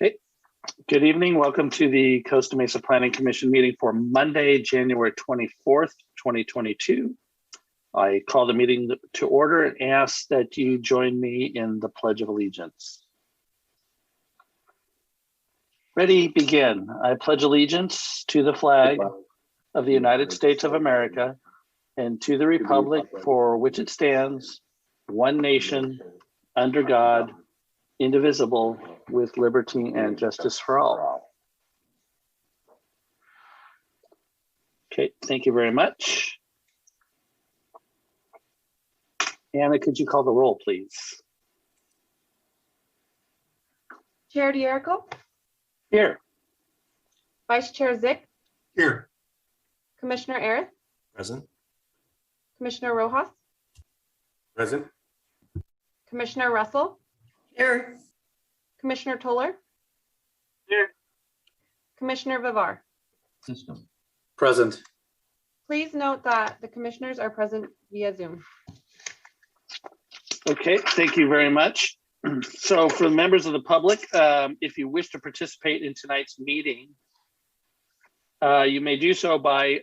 Okay, good evening. Welcome to the Costa Mesa Planning Commission meeting for Monday, January 24th, 2022. I call the meeting to order and ask that you join me in the Pledge of Allegiance. Ready, begin. I pledge allegiance to the flag of the United States of America and to the republic for which it stands, one nation, under God, indivisible, with liberty and justice for all. Okay, thank you very much. Anna, could you call the roll, please? Chair D'Erico? Here. Vice Chair Zick? Here. Commissioner Arith? Present. Commissioner Rojas? Present. Commissioner Russell? Here. Commissioner Toller? Here. Commissioner Vivar? System. Present. Please note that the commissioners are present via Zoom. Okay, thank you very much. So for the members of the public, if you wish to participate in tonight's meeting, you may do so by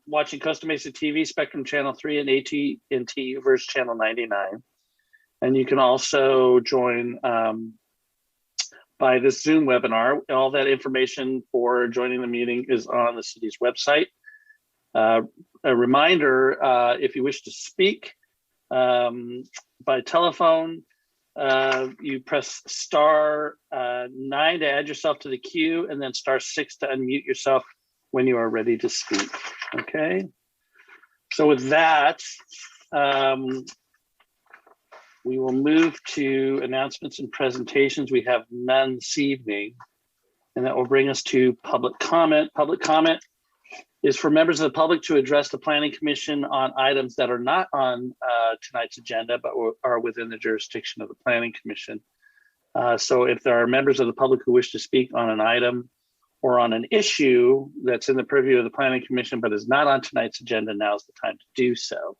watching Costa Mesa TV, Spectrum Channel 3, and AT&T Verse Channel 99. And you can also join by this Zoom webinar. All that information for joining the meeting is on the city's website. A reminder, if you wish to speak by telephone, you press star 9 to add yourself to the queue, and then star 6 to unmute yourself when you are ready to speak. Okay. So with that, we will move to announcements and presentations. We have none this evening, and that will bring us to public comment. Public comment is for members of the public to address the Planning Commission on items that are not on tonight's agenda, but are within the jurisdiction of the Planning Commission. So if there are members of the public who wish to speak on an item or on an issue that's in the purview of the Planning Commission, but is not on tonight's agenda, now's the time to do so.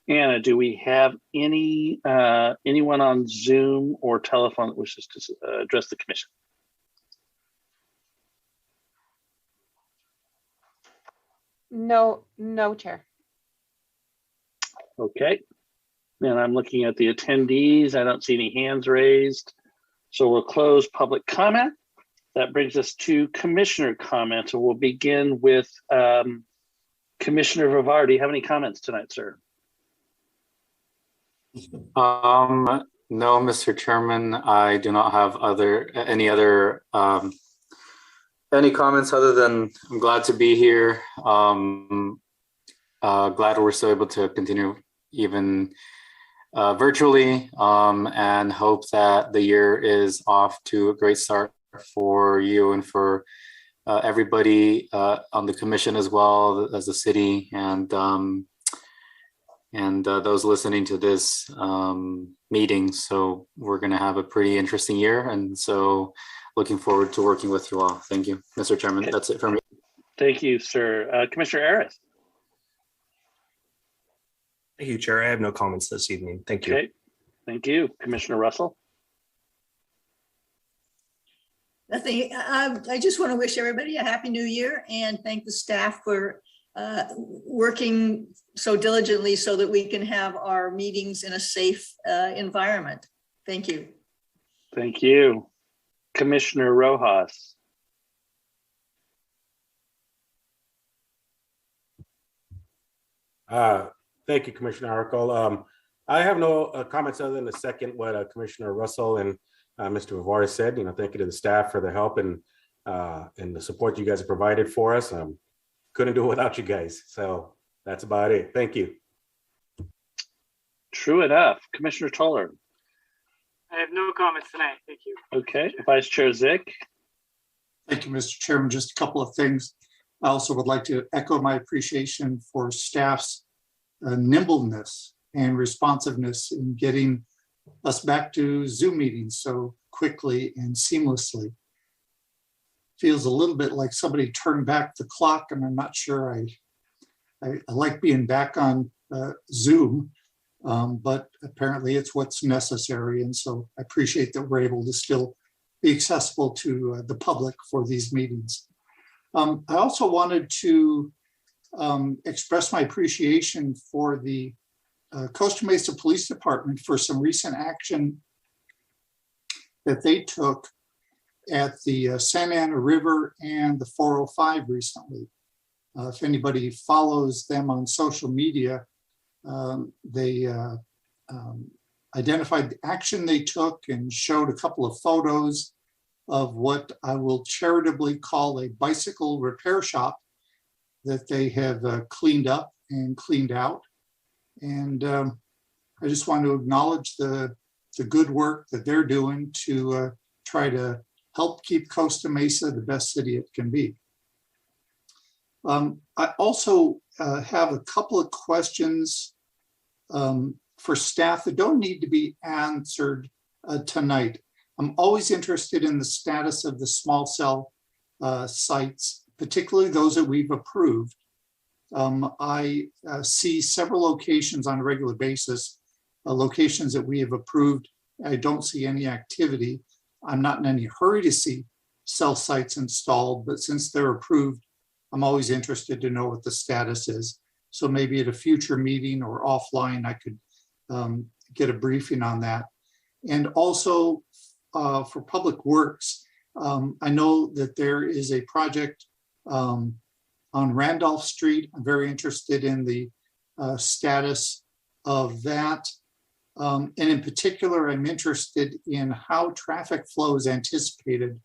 Anna, do we have anyone on Zoom or telephone that wishes to address the commission? No, Chair. Okay. And I'm looking at the attendees. I don't see any hands raised. So we'll close public comment. That brings us to commissioner comments. So we'll begin with Commissioner Vivar. Do you have any comments tonight, sir? No, Mr. Chairman, I do not have any comments other than I'm glad to be here. Glad we're still able to continue even virtually, and hope that the year is off to a great start for you and for everybody on the commission, as well as the city, and those listening to this meeting. So we're going to have a pretty interesting year, and so looking forward to working with you all. Thank you, Mr. Chairman. Okay. That's it from me. Thank you, sir. Commissioner Arith. Thank you, Chair. I have no comments this evening. Thank you. Okay, thank you. Commissioner Russell. Nothing. I just want to wish everybody a happy new year and thank the staff for working so diligently so that we can have our meetings in a safe environment. Thank you. Thank you. Commissioner Rojas. Thank you, Commissioner Arkell. I have no comments other than to second what Commissioner Russell and Mr. Vivar said. Thank you to the staff for the help and the support you guys have provided for us. Couldn't do it without you guys. So that's about it. Thank you. True enough. Commissioner Toller. I have no comments tonight. Thank you. Okay. Vice Chair Zick. Thank you, Mr. Chairman. Just a couple of things. I also would like to echo my appreciation for staff's nimbleness and responsiveness in getting us back to Zoom meetings so quickly and seamlessly. Feels a little bit like somebody turned back the clock, and I'm not sure I like being back on Zoom, but apparently it's what's necessary. And so I appreciate that we're able to still be accessible to the public for these meetings. I also wanted to express my appreciation for the Costa Mesa Police Department for some recent action that they took at the Santa Ana River and the 405 recently. If anybody follows them on social media, they identified the action they took and showed a couple of photos of what I will charitably call a bicycle repair shop that they have cleaned up and cleaned out. And I just want to acknowledge the good work that they're doing to try to help keep Costa Mesa the best city it can be. I also have a couple of questions for staff that don't need to be answered tonight. I'm always interested in the status of the small cell sites, particularly those that we've approved. I see several locations on a regular basis, locations that we have approved. I don't see any activity. I'm not in any hurry to see cell sites installed, but since they're approved, I'm always interested to know what the status is. So maybe at a future meeting or offline, I could get a briefing on that. And also for Public Works, I know that there is a project on Randolph Street. I'm very interested in the status of that. And in particular, I'm interested in how traffic flow is anticipated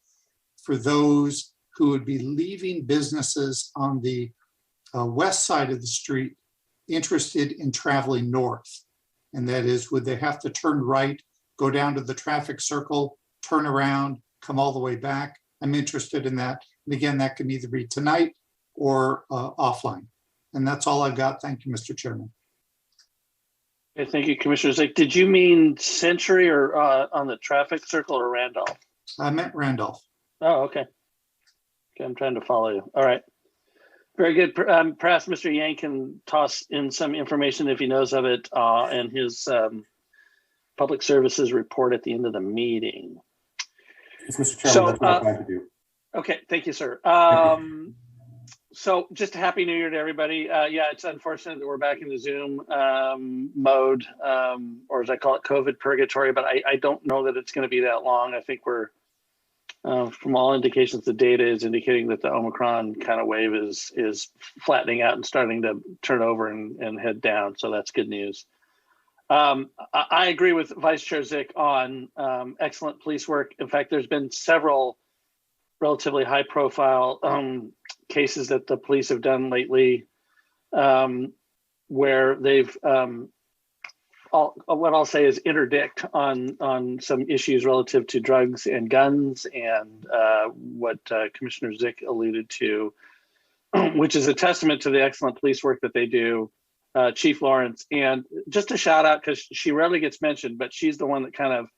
for those who would be leaving businesses on the west side of the street, interested in traveling north. And that is, would they have to turn right, go down to the traffic circle, turn around, come all the way back? I'm interested in that. And again, that can either be tonight or offline. And that's all I've got. Thank you, Mr. Chairman. Okay, thank you, Commissioner Zick. Did you mean Century or on the traffic circle or Randolph? I meant Randolph. Oh, okay. Okay, I'm trying to follow you. All right. Very good. Perhaps Mr. Yang can toss in some information if he knows of it in his public services report at the end of the meeting. Yes, Mr. Chairman, that's what I plan to do. Okay, thank you, sir. So just a happy new year to everybody. Yeah, it's unfortunate that we're back in the Zoom mode, or as I call it, COVID purgatory, but I don't know that it's going to be that long. I think we're, from all indications, the data is indicating that the Omicron kind of wave is flattening out and starting to turn over and head down. So that's good news. I agree with Vice Chair Zick on excellent police work. In fact, there's been several relatively high profile cases that the police have done lately where they've, what I'll say is interdict on some issues relative to drugs and guns and what Commissioner Zick alluded to, which is a testament to the excellent police work that they do. Chief Lawrence, and just a shout out because she rarely gets mentioned, but she's the one that kind of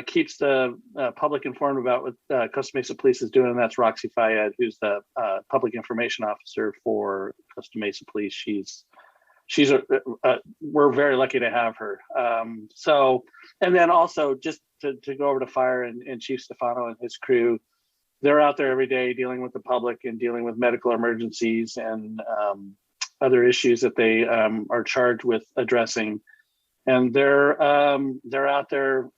keeps the public informed about what Costa Mesa Police is doing, and that's Roxy Fayed, who's the public information officer for Costa Mesa Police. She's we're very lucky to have her. So, and then also just to go over to Fire and Chief Stefano and his crew, they're out there every day dealing with the public and dealing with medical emergencies and other issues that they are charged with addressing. And they're out there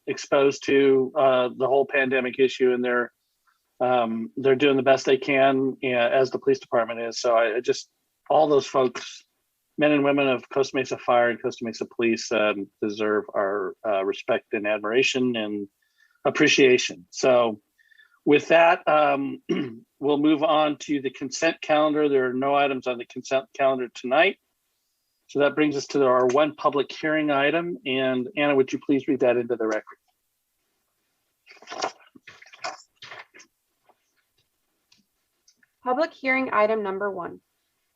exposed to the whole pandemic issue, and they're doing the best they can, as the police department is. So I just, all those folks, men and women of Costa Mesa Fire and Costa Mesa Police, deserve our respect and admiration and appreciation. So with that, we'll move on to the consent calendar. There are no items on the consent calendar tonight. So that brings us to our one public hearing item. And Anna, would you please read that into the record? Public hearing item number 1,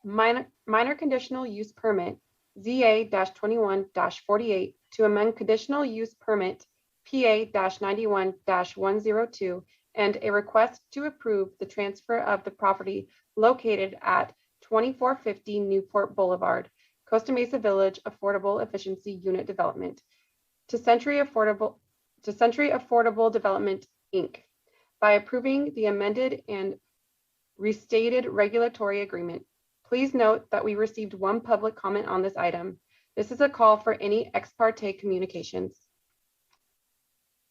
minor conditional use permit ZA-21-48 to amend conditional use permit PA-91-102 and a request to approve the transfer of the property located at 2450 Newport Boulevard, Costa Mesa Village Affordable Efficiency Unit Development to Century Affordable to Century Affordable Development, Inc. by approving the amended and restated regulatory agreement. Please note that we received one public comment on this item. This is a call for any ex parte communications.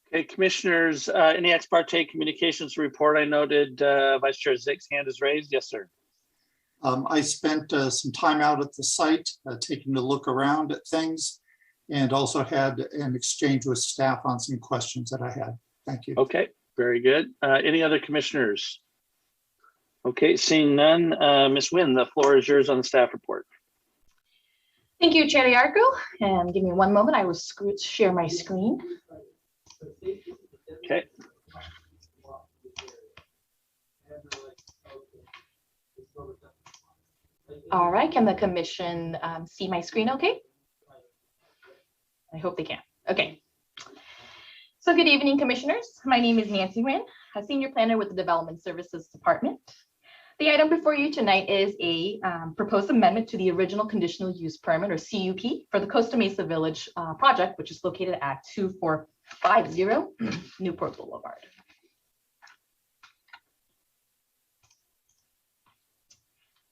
Okay, commissioners, any ex parte communications report? I noted Vice Chair Zick's hand is raised. Yes, sir. I spent some time out at the site, taking a look around at things, and also had an exchange with staff on some questions that I had. Thank you. Okay, very good. Any other commissioners? Okay, seeing none, Ms. Nguyen, the floor is yours on the staff report. Thank you, Chair Yarko. And give me one moment, I will share my screen. Okay. All right, can the commission see my screen okay? I hope they can. Okay. So good evening, commissioners. My name is Nancy Nguyen, a senior planner with the Development Services Department. The item before you tonight is a proposed amendment to the original conditional use permit, or CUP, for the Costa Mesa Village project, which is located at 2450 Newport Boulevard.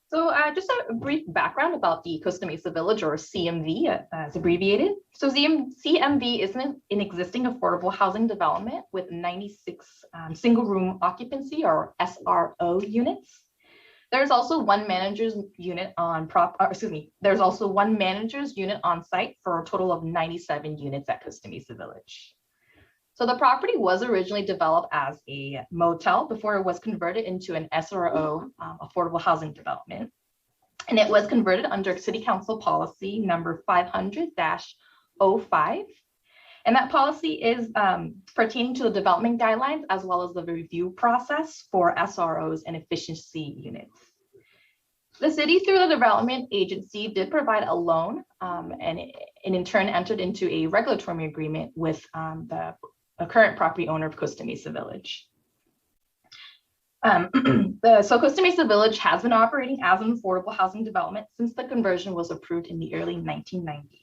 So just a brief background about the Costa Mesa Village, or CMV as abbreviated. So CMV is an existing affordable housing development with 96 single room occupancy, or SRO units. There's also one manager's unit on there's also one manager's unit on site for a total of 97 units at Costa Mesa Village. So the property was originally developed as a motel before it was converted into an SRO affordable housing development. And it was converted under City Council policy number 500-05. And that policy is pertaining to the development guidelines as well as the review process for SROs and efficiency units. The city, through the development agency, did provide a loan and in turn entered into a regulatory agreement with the current property owner of Costa Mesa Village. So Costa Mesa Village has been operating as an affordable housing development since the conversion was approved in the early 1990s.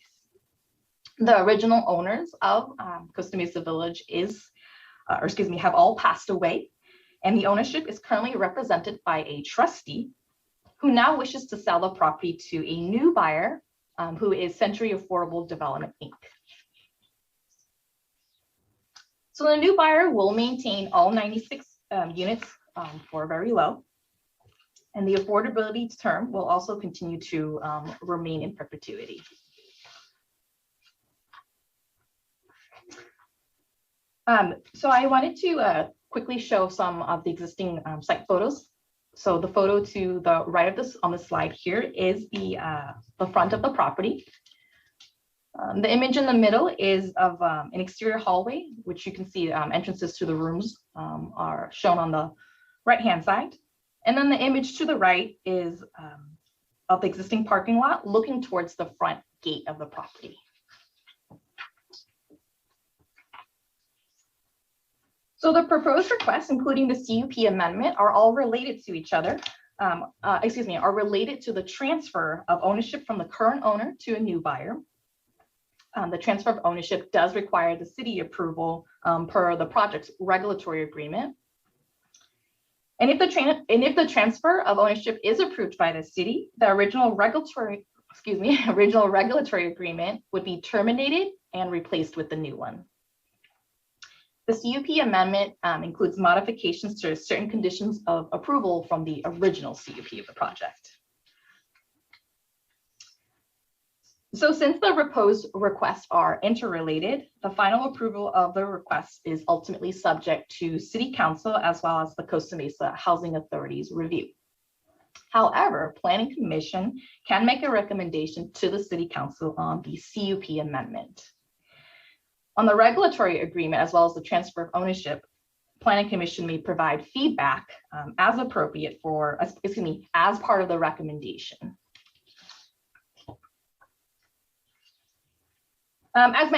The original owners of Costa Mesa Village have all passed away, and the ownership is currently represented by a trustee who now wishes to sell the property to a new buyer who is Century Affordable Development, Inc. So the new buyer will maintain all 96 units for very low, and the affordability term will also continue to remain in perpetuity. So I wanted to quickly show some of the existing site photos. So the photo to the right of this on the slide here is the front of the property. The image in the middle is of an exterior hallway, which you can see entrances to the rooms are shown on the right-hand side. And then the image to the right is of the existing parking lot looking towards the front gate of the property. So the proposed requests, including the CUP amendment, are all related to each other. Are related to the transfer of ownership from the current owner to a new buyer. The transfer of ownership does require the city approval per the project's regulatory agreement. And if the transfer of ownership is approved by the city, the original regulatory agreement would be terminated and replaced with the new one. The CUP amendment includes modifications to certain conditions of approval from the original CUP of the project. So since the proposed requests are interrelated, the final approval of the request is ultimately subject to City Council as well as the Costa Mesa Housing Authority's review. However, Planning Commission can make a recommendation to the City Council on the CUP amendment. On the regulatory agreement, as well as the transfer of ownership, Planning Commission may provide feedback as appropriate as part of the recommendation. As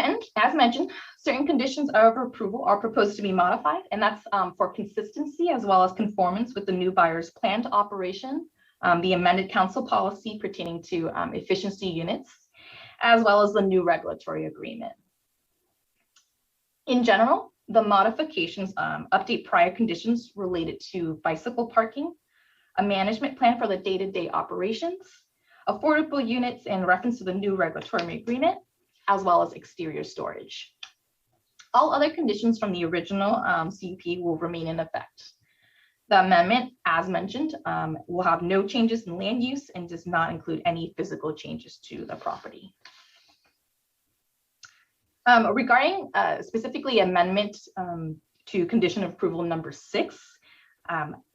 mentioned, certain conditions of approval are proposed to be modified, and that's for consistency as well as conformance with the new buyer's planned operation, the amended council policy pertaining to efficiency units, as well as the new regulatory agreement. In general, the modifications update prior conditions related to bicycle parking, a management plan for the day-to-day operations, affordable units in reference to the new regulatory agreement, as well as exterior storage. All other conditions from the original CUP will remain in effect. The amendment, as mentioned, will have no changes in land use and does not include any physical changes to the property. Regarding specifically amendment to condition of approval number 6,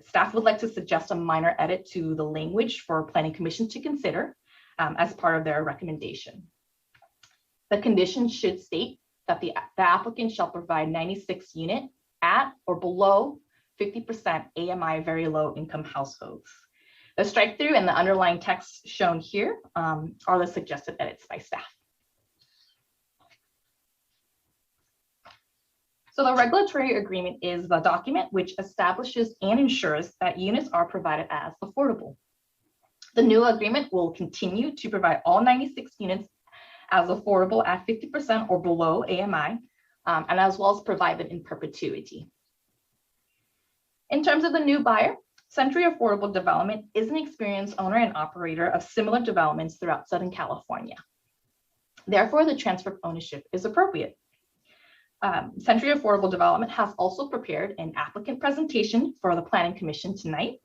staff would like to suggest a minor edit to the language for Planning Commission to consider as part of their recommendation. The condition should state that the applicant shall provide 96 unit at or below 50% AMI very low income households. The strike through and the underlying text shown here are the suggested edits by staff. So the regulatory agreement is the document which establishes and ensures that units are provided as affordable. The new agreement will continue to provide all 96 units as affordable at 50% or below AMI, and as well as provide them in perpetuity. In terms of the new buyer, Century Affordable Development is an experienced owner and operator of similar developments throughout Southern California. Therefore, the transfer of ownership is appropriate. Century Affordable Development has also prepared an applicant presentation for the Planning Commission tonight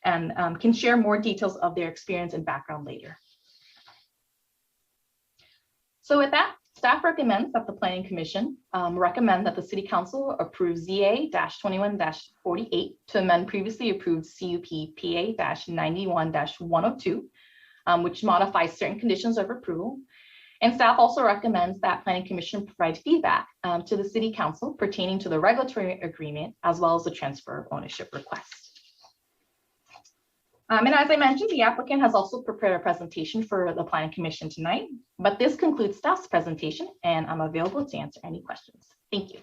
and can share more details of their experience and background later. So with that, staff recommends that the Planning Commission recommend that the City Council approve ZA-21-48 to amend previously approved CUP PA-91-102, which modifies certain conditions of approval. And staff also recommends that Planning Commission provide feedback to the City Council pertaining to the regulatory agreement as well as the transfer of ownership request. And as I mentioned, the applicant has also prepared a presentation for the Planning Commission tonight, but this concludes staff's presentation and I'm available to answer any questions. Thank you.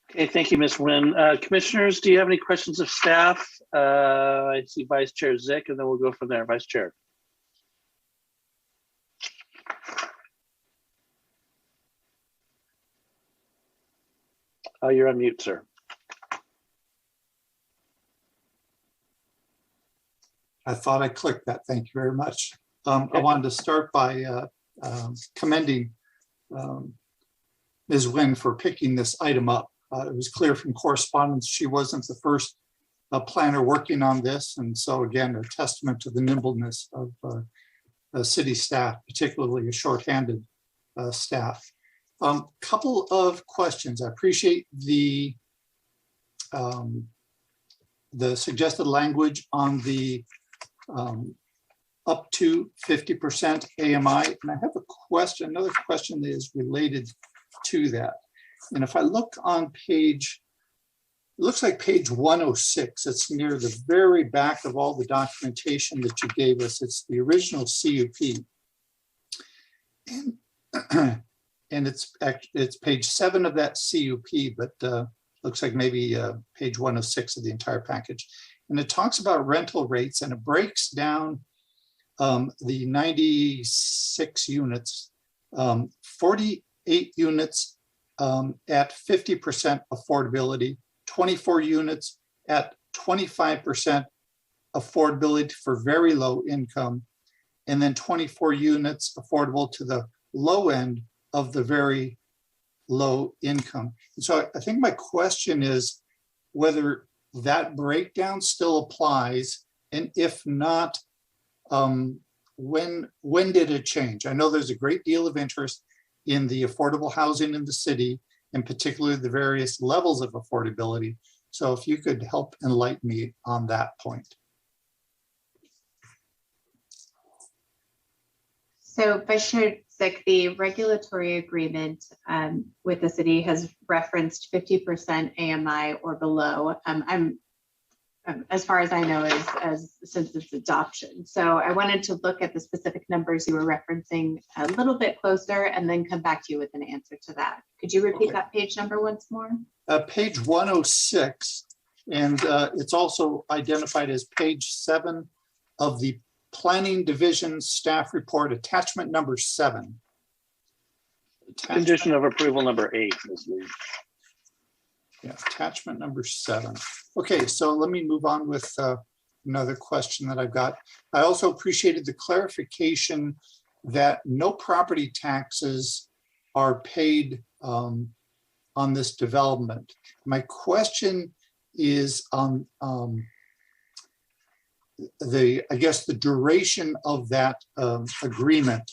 Okay, thank you, Ms. Nguyen. Commissioners, do you have any questions of staff? I see Vice Chair Zick, and then we'll go from there. Vice Chair. Oh, you're on mute, sir. I thought I clicked that. Thank you very much. I wanted to start by commending Ms. Nguyen for picking this item up. It was clear from correspondence she wasn't the first planner working on this. And so again, a testament to the nimbleness of city staff, particularly a shorthanded staff. Couple of questions. I appreciate the suggested language on the up to 50% AMI. And I have a question, another question that is related to that. And if I look on page, it looks like page 106, it's near the very back of all the documentation that you gave us. It's the original CUP. And it's page 7 of that CUP, but looks like maybe page 106 of the entire package. And it talks about rental rates and it breaks down the 96 units, 48 units at 50% affordability, 24 units at 25% affordability for very low income, and then 24 units affordable to the low end of the very low income. And so I think my question is whether that breakdown still applies, and if not, when did it change? I know there's a great deal of interest in the affordable housing in the city, and particularly the various levels of affordability. So if you could help enlighten me on that point. So Vice Chair Zick, the regulatory agreement with the city has referenced 50% AMI or below. As far as I know, since its adoption. So I wanted to look at the specific numbers you were referencing a little bit closer and then come back to you with an answer to that. Could you repeat that page number once more? Page 106, and it's also identified as page 7 of the Planning Division Staff Report, attachment number 7. Condition of approval number 8, Ms. Lee. Yeah, attachment number 7. Okay, so let me move on with another question that I've got. I also appreciated the clarification that no property taxes are paid on this development. My question is on I guess the duration of that agreement.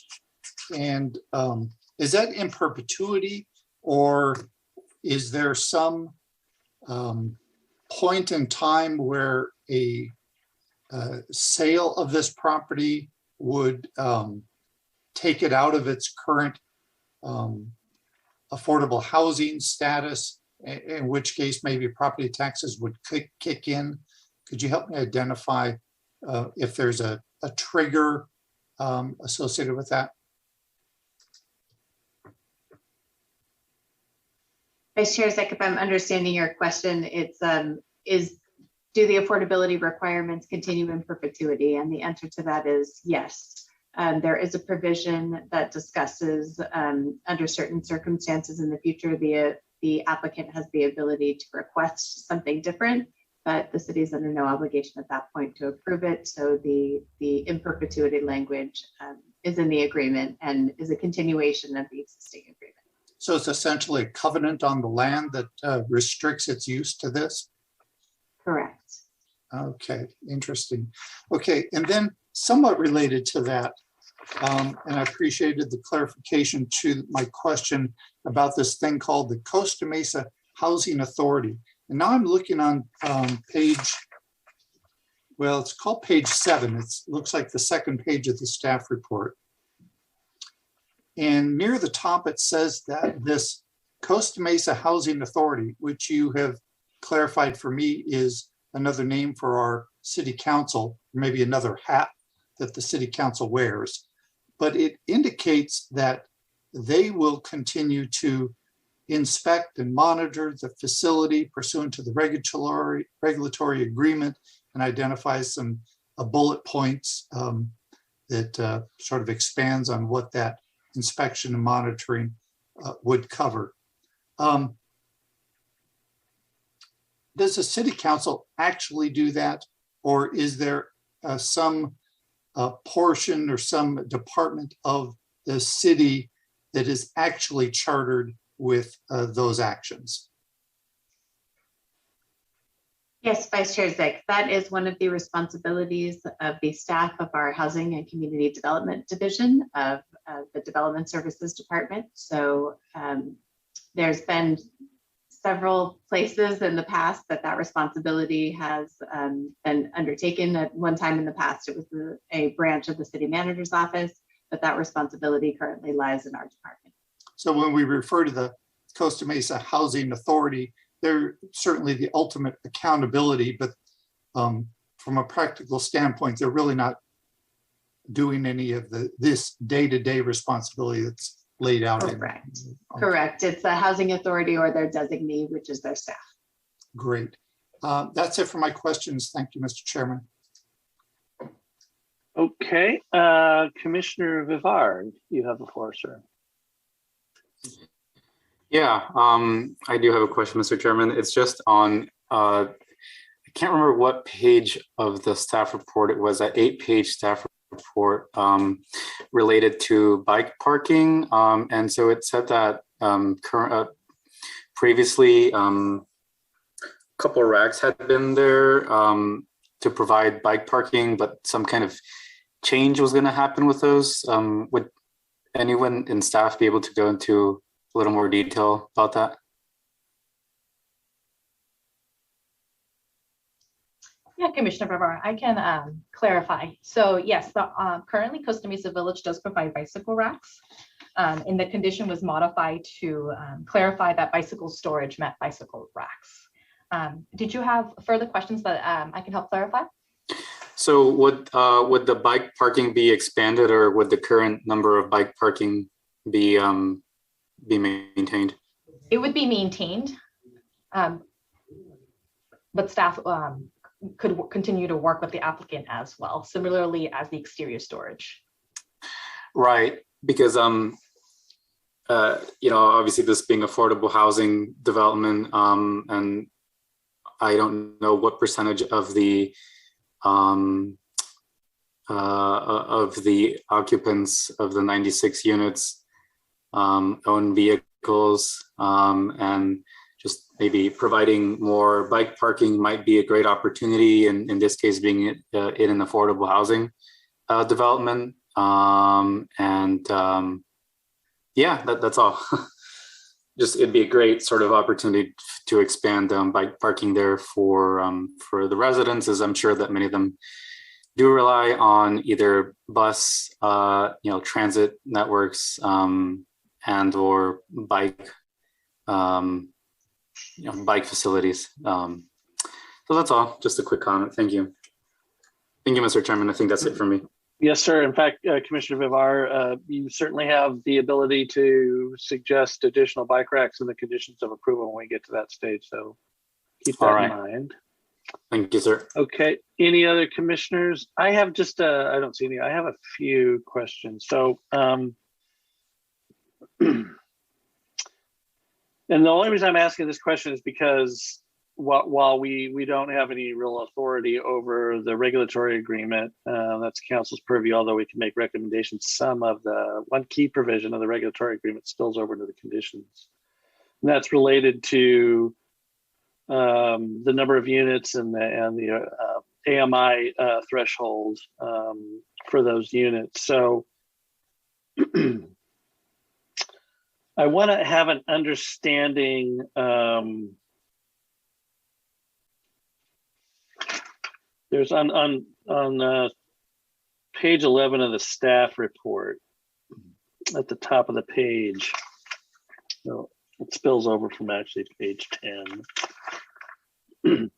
And is that in perpetuity, or is there some point in time where a sale of this property would take it out of its current affordable housing status, in which case maybe property taxes would kick in? Could you help me identify if there's a trigger associated with that? Vice Chair Zek, if I'm understanding your question, it's do the affordability requirements continue in perpetuity? And the answer to that is yes. There is a provision that discusses under certain circumstances in the future, the applicant has the ability to request something different, but the city is under no obligation at that point to approve it. So the in perpetuity language is in the agreement and is a continuation of the existing agreement. So it's essentially a covenant on the land that restricts its use to this? Correct. Okay, interesting. Okay, and then somewhat related to that, and I appreciated the clarification to my question about this thing called the Costa Mesa Housing Authority. And now I'm looking on page, well, it's called page 7. It looks like the second page of the staff report. And near the top, it says that this Costa Mesa Housing Authority, which you have clarified for me is another name for our city council, maybe another hat that the city council wears. But it indicates that they will continue to inspect and monitor the facility pursuant to the regulatory agreement, and identifies some bullet points that sort of expands on what that inspection and monitoring would cover. Does the city council actually do that, or is there some portion or some department of the city that is actually chartered with those actions? Yes, Vice Chair Zick, that is one of the responsibilities of the staff of our Housing and Community Development Division of the Development Services Department. So there's been several places in the past that responsibility has been undertaken. At one time in the past, it was a branch of the city manager's office, but that responsibility currently lies in our department. So when we refer to the Costa Mesa Housing Authority, they're certainly the ultimate accountability, but from a practical standpoint, they're really not doing any of this day-to-day responsibility that's laid out. Correct. Correct. It's a housing authority or their designee, which is their staff. Great. That's it for my questions. Thank you, Mr. Chairman. Okay, Commissioner Vivard, you have the floor, sir. Yeah, I do have a question, Mr. Chairman. It's just on, I can't remember what page of the staff report it was, that 8-page staff report related to bike parking. And so it said that previously a couple of racks had been there to provide bike parking, but some kind of change was going to happen with those. Would anyone in staff be able to go into a little more detail about that? Yeah, Commissioner Barbara, I can clarify. So yes, currently Costa Mesa Village does provide bicycle racks. And the condition was modified to clarify that bicycle storage meant bicycle racks. Did you have further questions that I can help clarify? So would the bike parking be expanded, or would the current number of bike parking be maintained? It would be maintained, but staff could continue to work with the applicant as well, similarly as the exterior storage. Right, because obviously this being affordable housing development, and I don't know what percentage of the occupants of the 96 units own vehicles, and just maybe providing more bike parking might be a great opportunity, and in this case being in an affordable housing development. Yeah, that's all. Just it'd be a great sort of opportunity to expand bike parking there for the residents, as I'm sure that many of them do rely on either bus, transit networks, and or bike, bike facilities. So that's all. Just a quick comment. Thank you. Thank you, Mr. Chairman. I think that's it for me. Yes, sir. In fact, Commissioner Vivar, you certainly have the ability to suggest additional bike racks in the conditions of approval when we get to that stage. So keep that in mind. Thank you, sir. Okay. Any other commissioners? I have just, I don't see any. I have a few questions. So, and the only reason I'm asking this question is because while we don't have any real authority over the regulatory agreement, that's council's purview, although we can make recommendations. Some of the one key provision of the regulatory agreement spills over to the conditions. And that's related to the number of units and the AMI threshold for those units. So I want to have an understanding. There's on page 11 of the staff report at the top of the page. So it spills over from actually page 10. It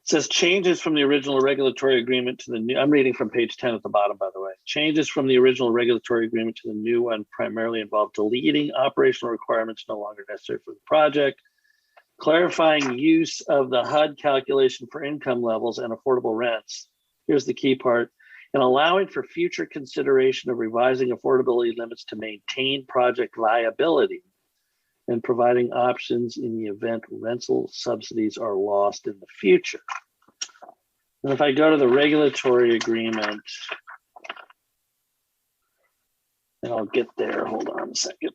says changes from the original regulatory agreement to the new. I'm reading from page 10 at the bottom, by the way. Changes from the original regulatory agreement to the new one primarily involve deleting operational requirements no longer necessary for the project, clarifying use of the HUD calculation for income levels and affordable rents. Here's the key part. And allowing for future consideration of revising affordability limits to maintain project viability and providing options in the event rental subsidies are lost in the future. And if I go to the regulatory agreement, and I'll get there, hold on a second.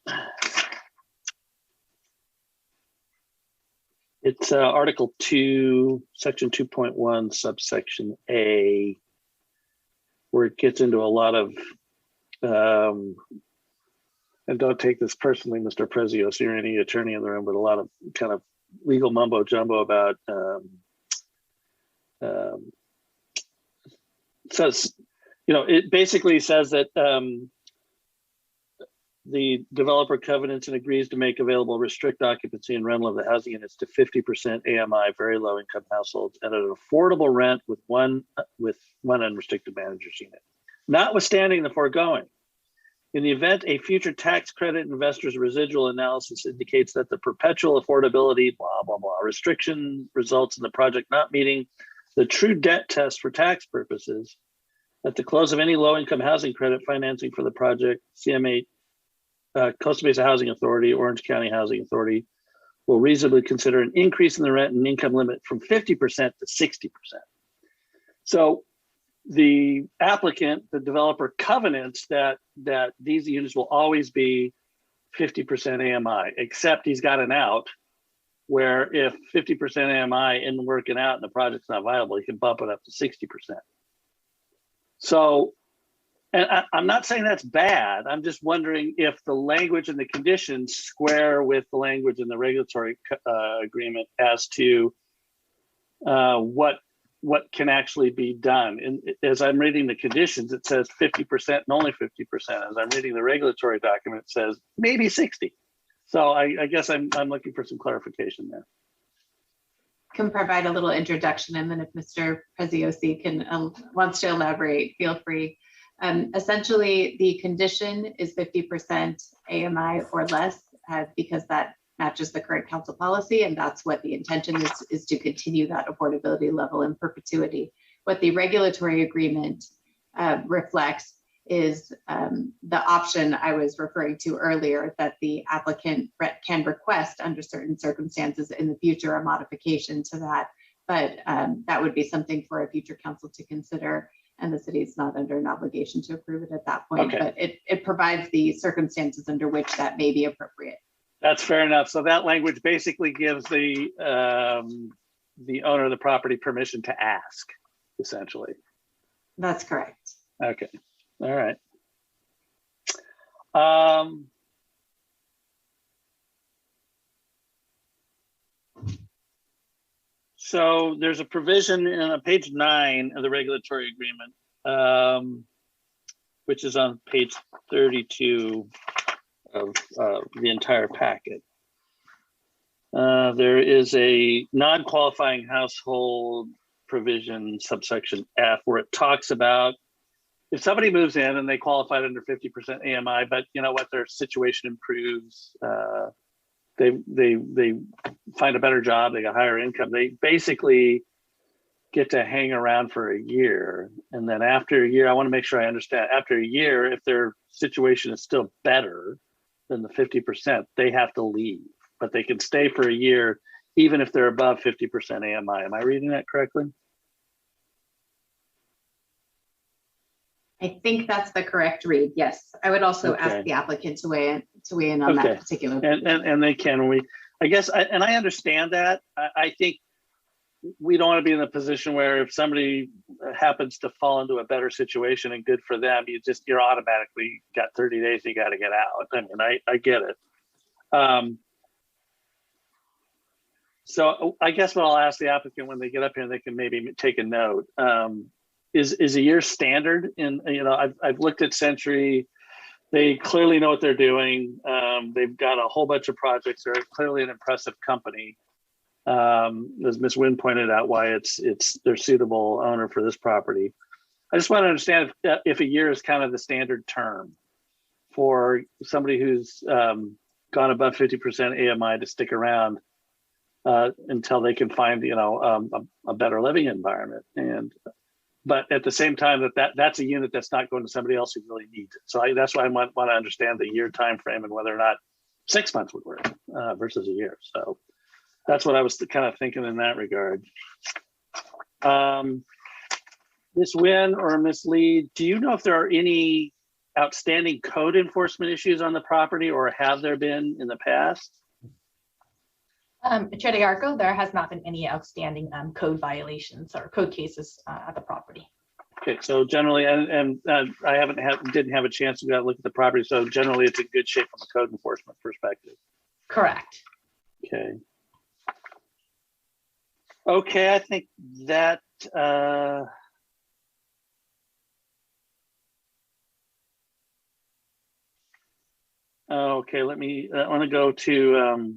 It's Article 2, Section 2.1, subsection A, where it gets into a lot of, and don't take this personally, Mr. Prezios, you're any attorney in the room, but a lot of kind of legal mumbo jumbo about, says, it basically says that the developer covenants and agrees to make available restrict occupancy and rental of the housing units to 50% AMI, very low income households, at an affordable rent with one unrestricted manager's unit. Notwithstanding the foregoing, in the event a future tax credit investor's residual analysis indicates that the perpetual affordability, blah, blah, blah, restriction results in the project not meeting the true debt test for tax purposes, at the close of any low income housing credit financing for the project, CMA, Costa Mesa Housing Authority, Orange County Housing Authority will reasonably consider an increase in the rent and income limit from 50% to 60%. So the applicant, the developer covenants that these units will always be 50% AMI, except he's got an out where if 50% AMI isn't working out and the project's not viable, he can bump it up to 60%. So, and I'm not saying that's bad. I'm just wondering if the language and the conditions square with the language in the regulatory agreement as to what can actually be done. And as I'm reading the conditions, it says 50% and only 50%. As I'm reading the regulatory document, it says maybe 60. So I guess I'm looking for some clarification there. Can provide a little introduction, and then if Mr. Preziosi wants to elaborate, feel free. Essentially, the condition is 50% AMI or less because that matches the current council policy, and that's what the intention is to continue that affordability level in perpetuity. What the regulatory agreement reflects is the option I was referring to earlier, that the applicant can request under certain circumstances in the future a modification to that. But that would be something for a future council to consider, and the city is not under an obligation to approve it at that point. Okay. But it provides the circumstances under which that may be appropriate. That's fair enough. So that language basically gives the owner of the property permission to ask, essentially. That's correct. Okay, all right. So there's a provision in page 9 of the regulatory agreement, which is on page 32 of the entire packet. There is a non-qualifying household provision, subsection F, where it talks about if somebody moves in and they qualified under 50% AMI, but you know what, their situation improves, they find a better job, they got higher income, they basically get to hang around for a year. And then after a year, I want to make sure I understand, after a year, if their situation is still better than the 50%, they have to leave, but they can stay for a year even if they're above 50% AMI. Am I reading that correctly? I think that's the correct read. Yes, I would also Okay. ask the applicant to weigh in on Okay. that particular. And they can, I guess, and I understand that. I think we don't want to be in a position where if somebody happens to fall into a better situation and good for them, you're automatically got 30 days, you got to get out. I mean, I get it. So I guess what I'll ask the applicant when they get up here, they can maybe take a note. Is a year standard? And I've looked at Century. They clearly know what they're doing. They've got a whole bunch of projects. They're clearly an impressive company. As Ms. Wynn pointed out, why they're suitable owner for this property. I just want to understand if a year is kind of the standard term for somebody who's gone above 50% AMI to stick around until they can find a better living environment. But at the same time, that's a unit that's not going to somebody else who really needs it. So that's why I want to understand the year time frame and whether or not 6 months would work versus a year. So that's what I was kind of thinking in that regard. Ms. Wynn or Ms. Lee, do you know if there are any outstanding code enforcement issues on the property, or have there been in the past? Chair DeArco, there has not been any outstanding code violations or code cases at the property. Okay, so generally, and I didn't have a chance to go out and look at the property, so generally it's in good shape from a code enforcement perspective. Correct. Okay. Okay, I think that okay, I want to go to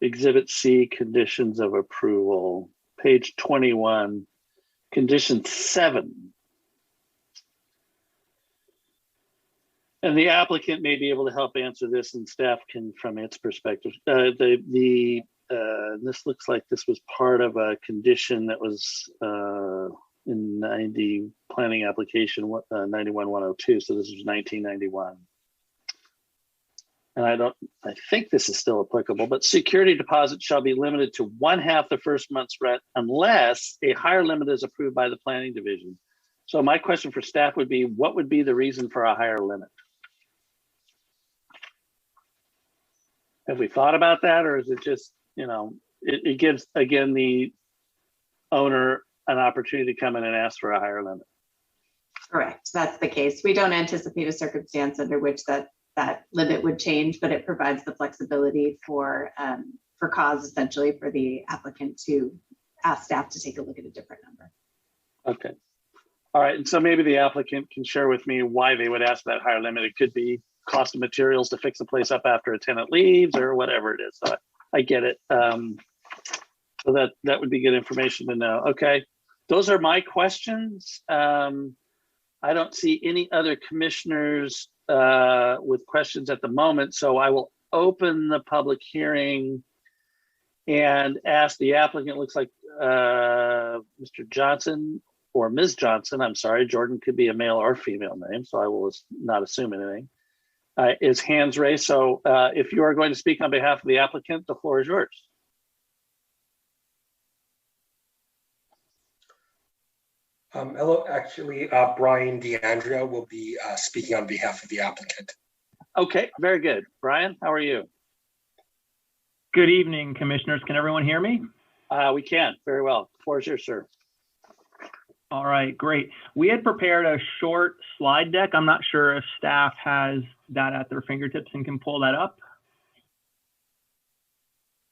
Exhibit C, conditions of approval, page 21, condition 7. And the applicant may be able to help answer this, and staff can from its perspective. This looks like this was part of a condition that was in 90 planning application 91-102. So this was 1991. And I think this is still applicable, but security deposits shall be limited to 1/2 the first month's rent unless a higher limit is approved by the planning division. So my question for staff would be, what would be the reason for a higher limit? Have we thought about that, or is it just, it gives, again, the owner an opportunity to come in and ask for a higher limit? Correct. That's the case. We don't anticipate a circumstance under which that limit would change, but it provides the flexibility for cause, essentially, for the applicant to ask staff to take a look at a different number. Okay. All right. And so maybe the applicant can share with me why they would ask that higher limit. It could be cost of materials to fix the place up after a tenant leaves or whatever it is. So I get it. So that would be good information to know. Okay. Those are my questions. I don't see any other commissioners with questions at the moment. So I will open the public hearing and ask the applicant. Looks like Mr. Johnson or Ms. Johnson, I'm sorry, Jordan could be a male or female name, so I will not assume anything, is hands raised. So if you are going to speak on behalf of the applicant, the floor is yours. Hello, actually, Brian DeAndrea will be speaking on behalf of the applicant. Okay, very good. Brian, how are you? Good evening, commissioners. Can everyone hear me? We can, very well. The floor is yours, sir. All right, great. We had prepared a short slide deck. I'm not sure if staff has that at their fingertips and can pull that up.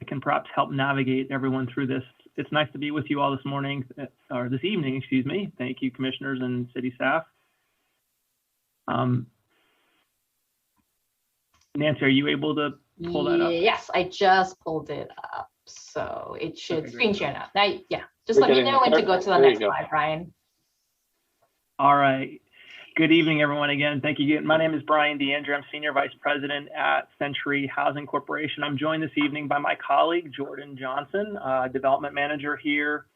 I can perhaps help navigate everyone through this. It's nice to be with you all this morning, or this evening, excuse me. Thank you, commissioners and city staff. Nancy, are you able to pull that up? Yes, I just pulled it up. So it should Okay, screen share now. Now, yeah, just We're let me getting know when to there. go to the There you next go. slide, Brian. All right. Good evening, everyone. Again, thank you. My name is Brian DeAndrea. I'm Senior Vice President at Century Housing Corporation. I'm joined this evening by my colleague, Jordan Johnson, Development Manager here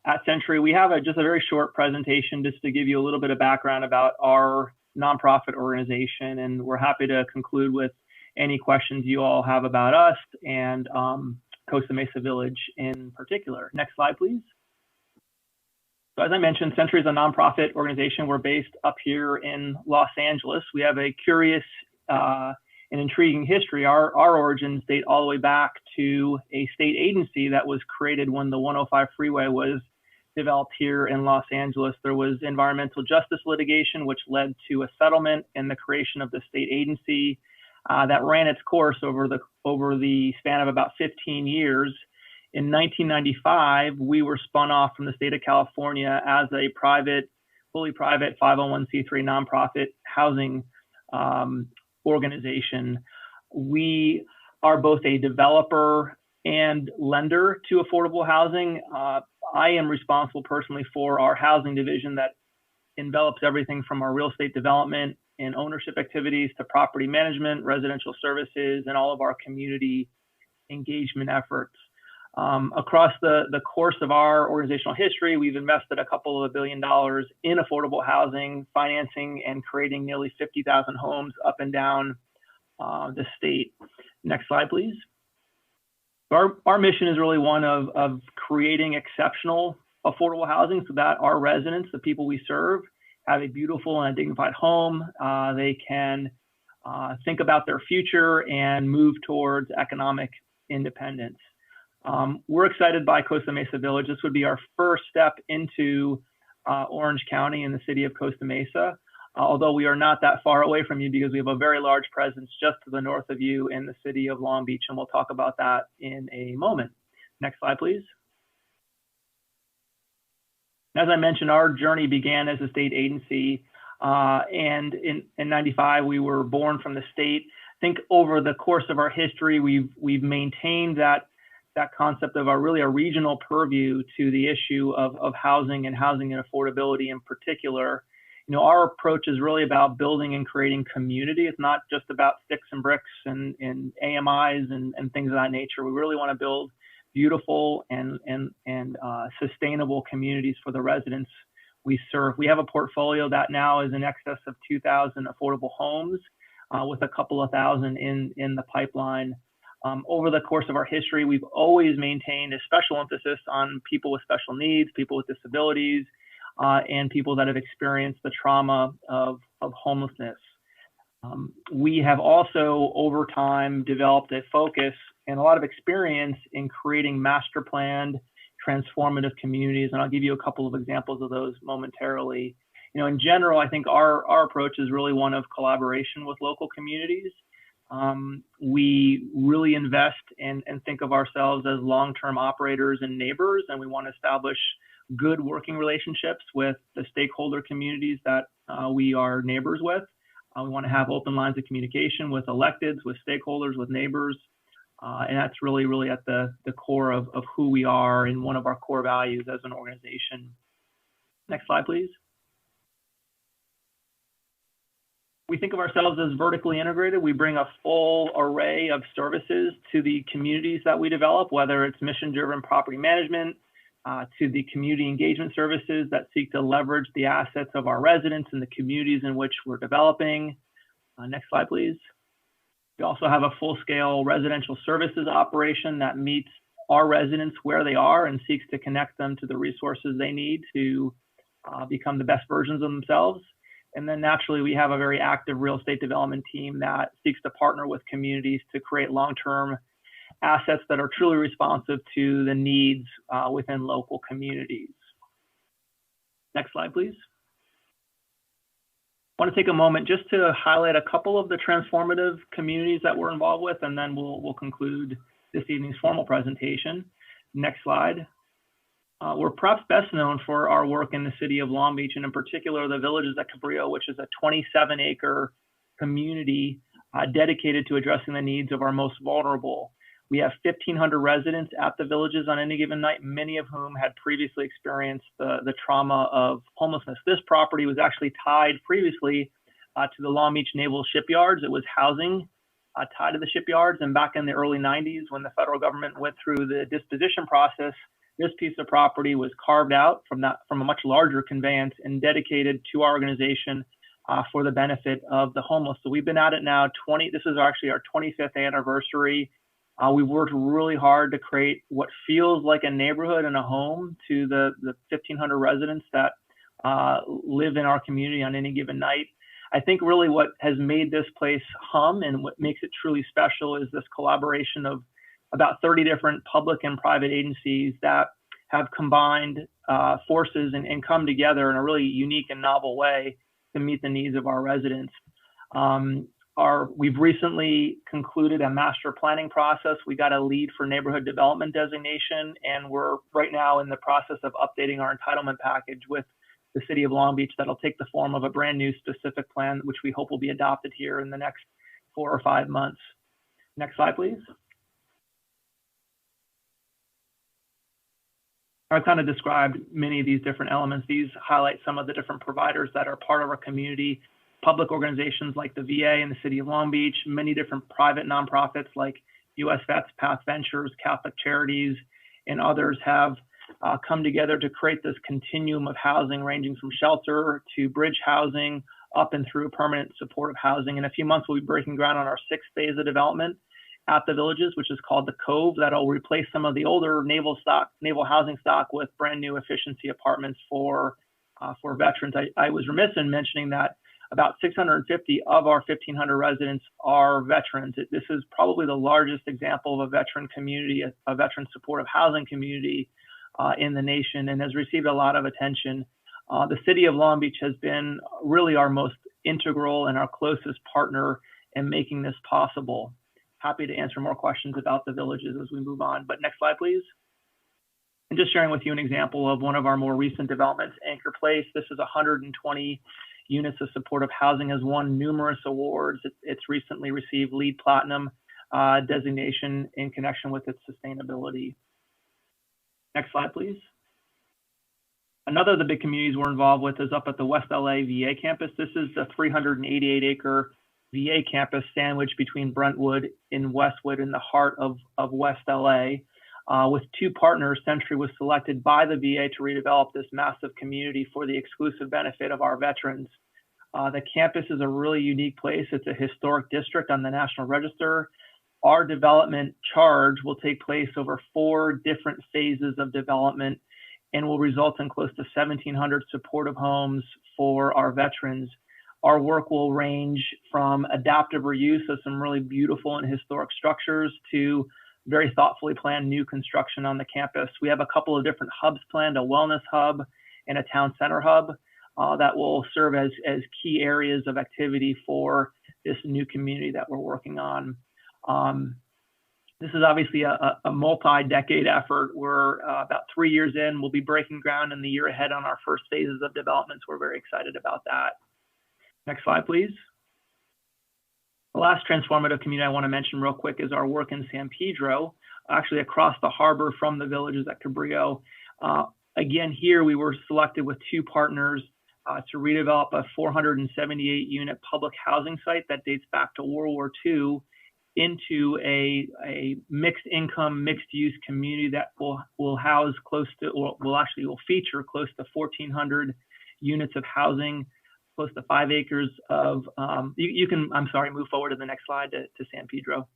at Century. We have just a very short presentation just to give you a little bit of background about our nonprofit organization, and we're happy to conclude with any questions you all have about us and Costa Mesa Village in particular. Next slide, please. So as I mentioned, Century is a nonprofit organization. We're based up here in Los Angeles. We have a curious and intriguing history. Our origins date all the way back to a state agency that was created when the 105 freeway was developed here in Los Angeles. There was environmental justice litigation, which led to a settlement and the creation of the state agency that ran its course over the span of about 15 years. In 1995, we were spun off from the state of California as a fully private 501c3 nonprofit housing organization. We are both a developer and lender to affordable housing. I am responsible personally for our housing division that envelops everything from our real estate development and ownership activities to property management, residential services, and all of our community engagement efforts. Across the course of our organizational history, we've invested a couple of $1 billion in affordable housing, financing, and creating nearly 50,000 homes up and down the state. Next slide, please. Our mission is really one of creating exceptional affordable housing so that our residents, the people we serve, have a beautiful and a dignified home. They can think about their future and move towards economic independence. We're excited by Costa Mesa Village. This would be our first step into Orange County in the city of Costa Mesa, although we are not that far away from you because we have a very large presence just to the north of you in the city of Long Beach, and we'll talk about that in a moment. Next slide, please. As I mentioned, our journey began as a state agency, and in 95, we were born from the state. I think over the course of our history, we've maintained that concept of a regional purview to the issue of housing and affordability in particular. You know, our approach is really about building and creating community. It's not just about sticks and bricks and AMIs and things of that nature. We really want to build beautiful and sustainable communities for the residents we serve. We have a portfolio that now is in excess of 2,000 affordable homes with a couple of thousand in the pipeline. Over the course of our history, we've always maintained a special emphasis on people with special needs, people with disabilities, and people that have experienced the trauma of homelessness. We have also, over time, developed a focus and a lot of experience in creating master planned, transformative communities, and I'll give you a couple of examples of those momentarily. You know, in general, I think our approach is really one of collaboration with local communities. We really invest and think of ourselves as long-term operators and neighbors, and we want to establish good working relationships with the stakeholder communities that we are neighbors with. We want to have open lines of communication with electeds, with stakeholders, with neighbors, and that's really at the core of who we are and one of our core values as an organization. Next slide, please. We think of ourselves as vertically integrated. We bring a full array of services to the communities that we develop, whether it's mission-driven property management, to the community engagement services that seek to leverage the assets of our residents and the communities in which we're developing. Next slide, please. We also have a full-scale residential services operation that meets our residents where they are and seeks to connect them to the resources they need to become the best versions of themselves. And then naturally, we have a very active real estate development team that seeks to partner with communities to create long-term assets that are truly responsive to the needs within local communities. Next slide, please. I want to take a moment just to highlight a couple of the transformative communities that we're involved with, and then we'll conclude this evening's formal presentation. Next slide. We're perhaps best known for our work in the city of Long Beach, and in particular, the Villages at Cabrillo, which is a 27-acre community dedicated to addressing the needs of our most vulnerable. We have 1,500 residents at the Villages on any given night, many of whom had previously experienced the trauma of homelessness. This property was actually tied previously to the Long Beach Naval Shipyards. It was housing tied to the shipyards, and back in the early 90s, when the federal government went through the disposition process, this piece of property was carved out from a much larger conveyance and dedicated to our organization for the benefit of the homeless. So we've been at it now this is actually our 25th anniversary. We've worked really hard to create what feels like a neighborhood and a home to the 1,500 residents that live in our community on any given night. I think really what has made this place hum and what makes it truly special is this collaboration of about 30 different public and private agencies that have combined forces and come together in a really unique and novel way to meet the needs of our residents. We've recently concluded a master planning process. We got a lead for neighborhood development designation, and we're right now in the process of updating our entitlement package with the city of Long Beach that'll take the form of a brand new specific plan, which we hope will be adopted here in the next 4 or 5 months. Next slide, please. I've kind of described many of these different elements. These highlight some of the different providers that are part of our community, public organizations like the VA and the city of Long Beach, many different private nonprofits like US Vets, Path Ventures, Catholic Charities, and others have come together to create this continuum of housing ranging from shelter to bridge housing up and through permanent supportive housing. In a few months, we'll be breaking ground on our 6th phase of development at the Villages, which is called the Cove. That'll replace some of the older naval housing stock with brand new efficiency apartments for veterans. I was remiss in mentioning that about 650 of our 1,500 residents are veterans. This is probably the largest example of a veteran community, a veteran supportive housing community in the nation, and has received a lot of attention. The city of Long Beach has been really our most integral and our closest partner in making this possible. Happy to answer more questions about the Villages as we move on, but next slide, please. And just sharing with you an example of one of our more recent developments, Anchor Place. This is 120 units of supportive housing, has won numerous awards. It's recently received LEED Platinum designation in connection with its sustainability. Next slide, please. Another of the big communities we're involved with is up at the West LA VA campus. This is the 388-acre VA campus sandwiched between Brentwood and Westwood in the heart of West LA. With 2 partners, Century was selected by the VA to redevelop this massive community for the exclusive benefit of our veterans. The campus is a really unique place. It's a historic district on the National Register. Our development charge will take place over 4 different phases of development and will result in close to 1,700 supportive homes for our veterans. Our work will range from adaptive reuse of some really beautiful and historic structures to very thoughtfully planned new construction on the campus. We have a couple of different hubs planned, a wellness hub and a town center hub that will serve as key areas of activity for this new community that we're working on. This is obviously a multi-decade effort. We're about 3 years in. We'll be breaking ground in the year ahead on our first phases of development. So we're very excited about that. Next slide, please. The last transformative community I want to mention real quick is our work in San Pedro, actually across the harbor from the Villages at Cabrillo. Again, here we were selected with 2 partners to redevelop a 478-unit public housing site that dates back to World War II into a mixed income, mixed use community that will house close to, or will feature close to 1,400 units of housing, close to 5 acres of, you can, I'm sorry, move forward to the next slide to San Pedro.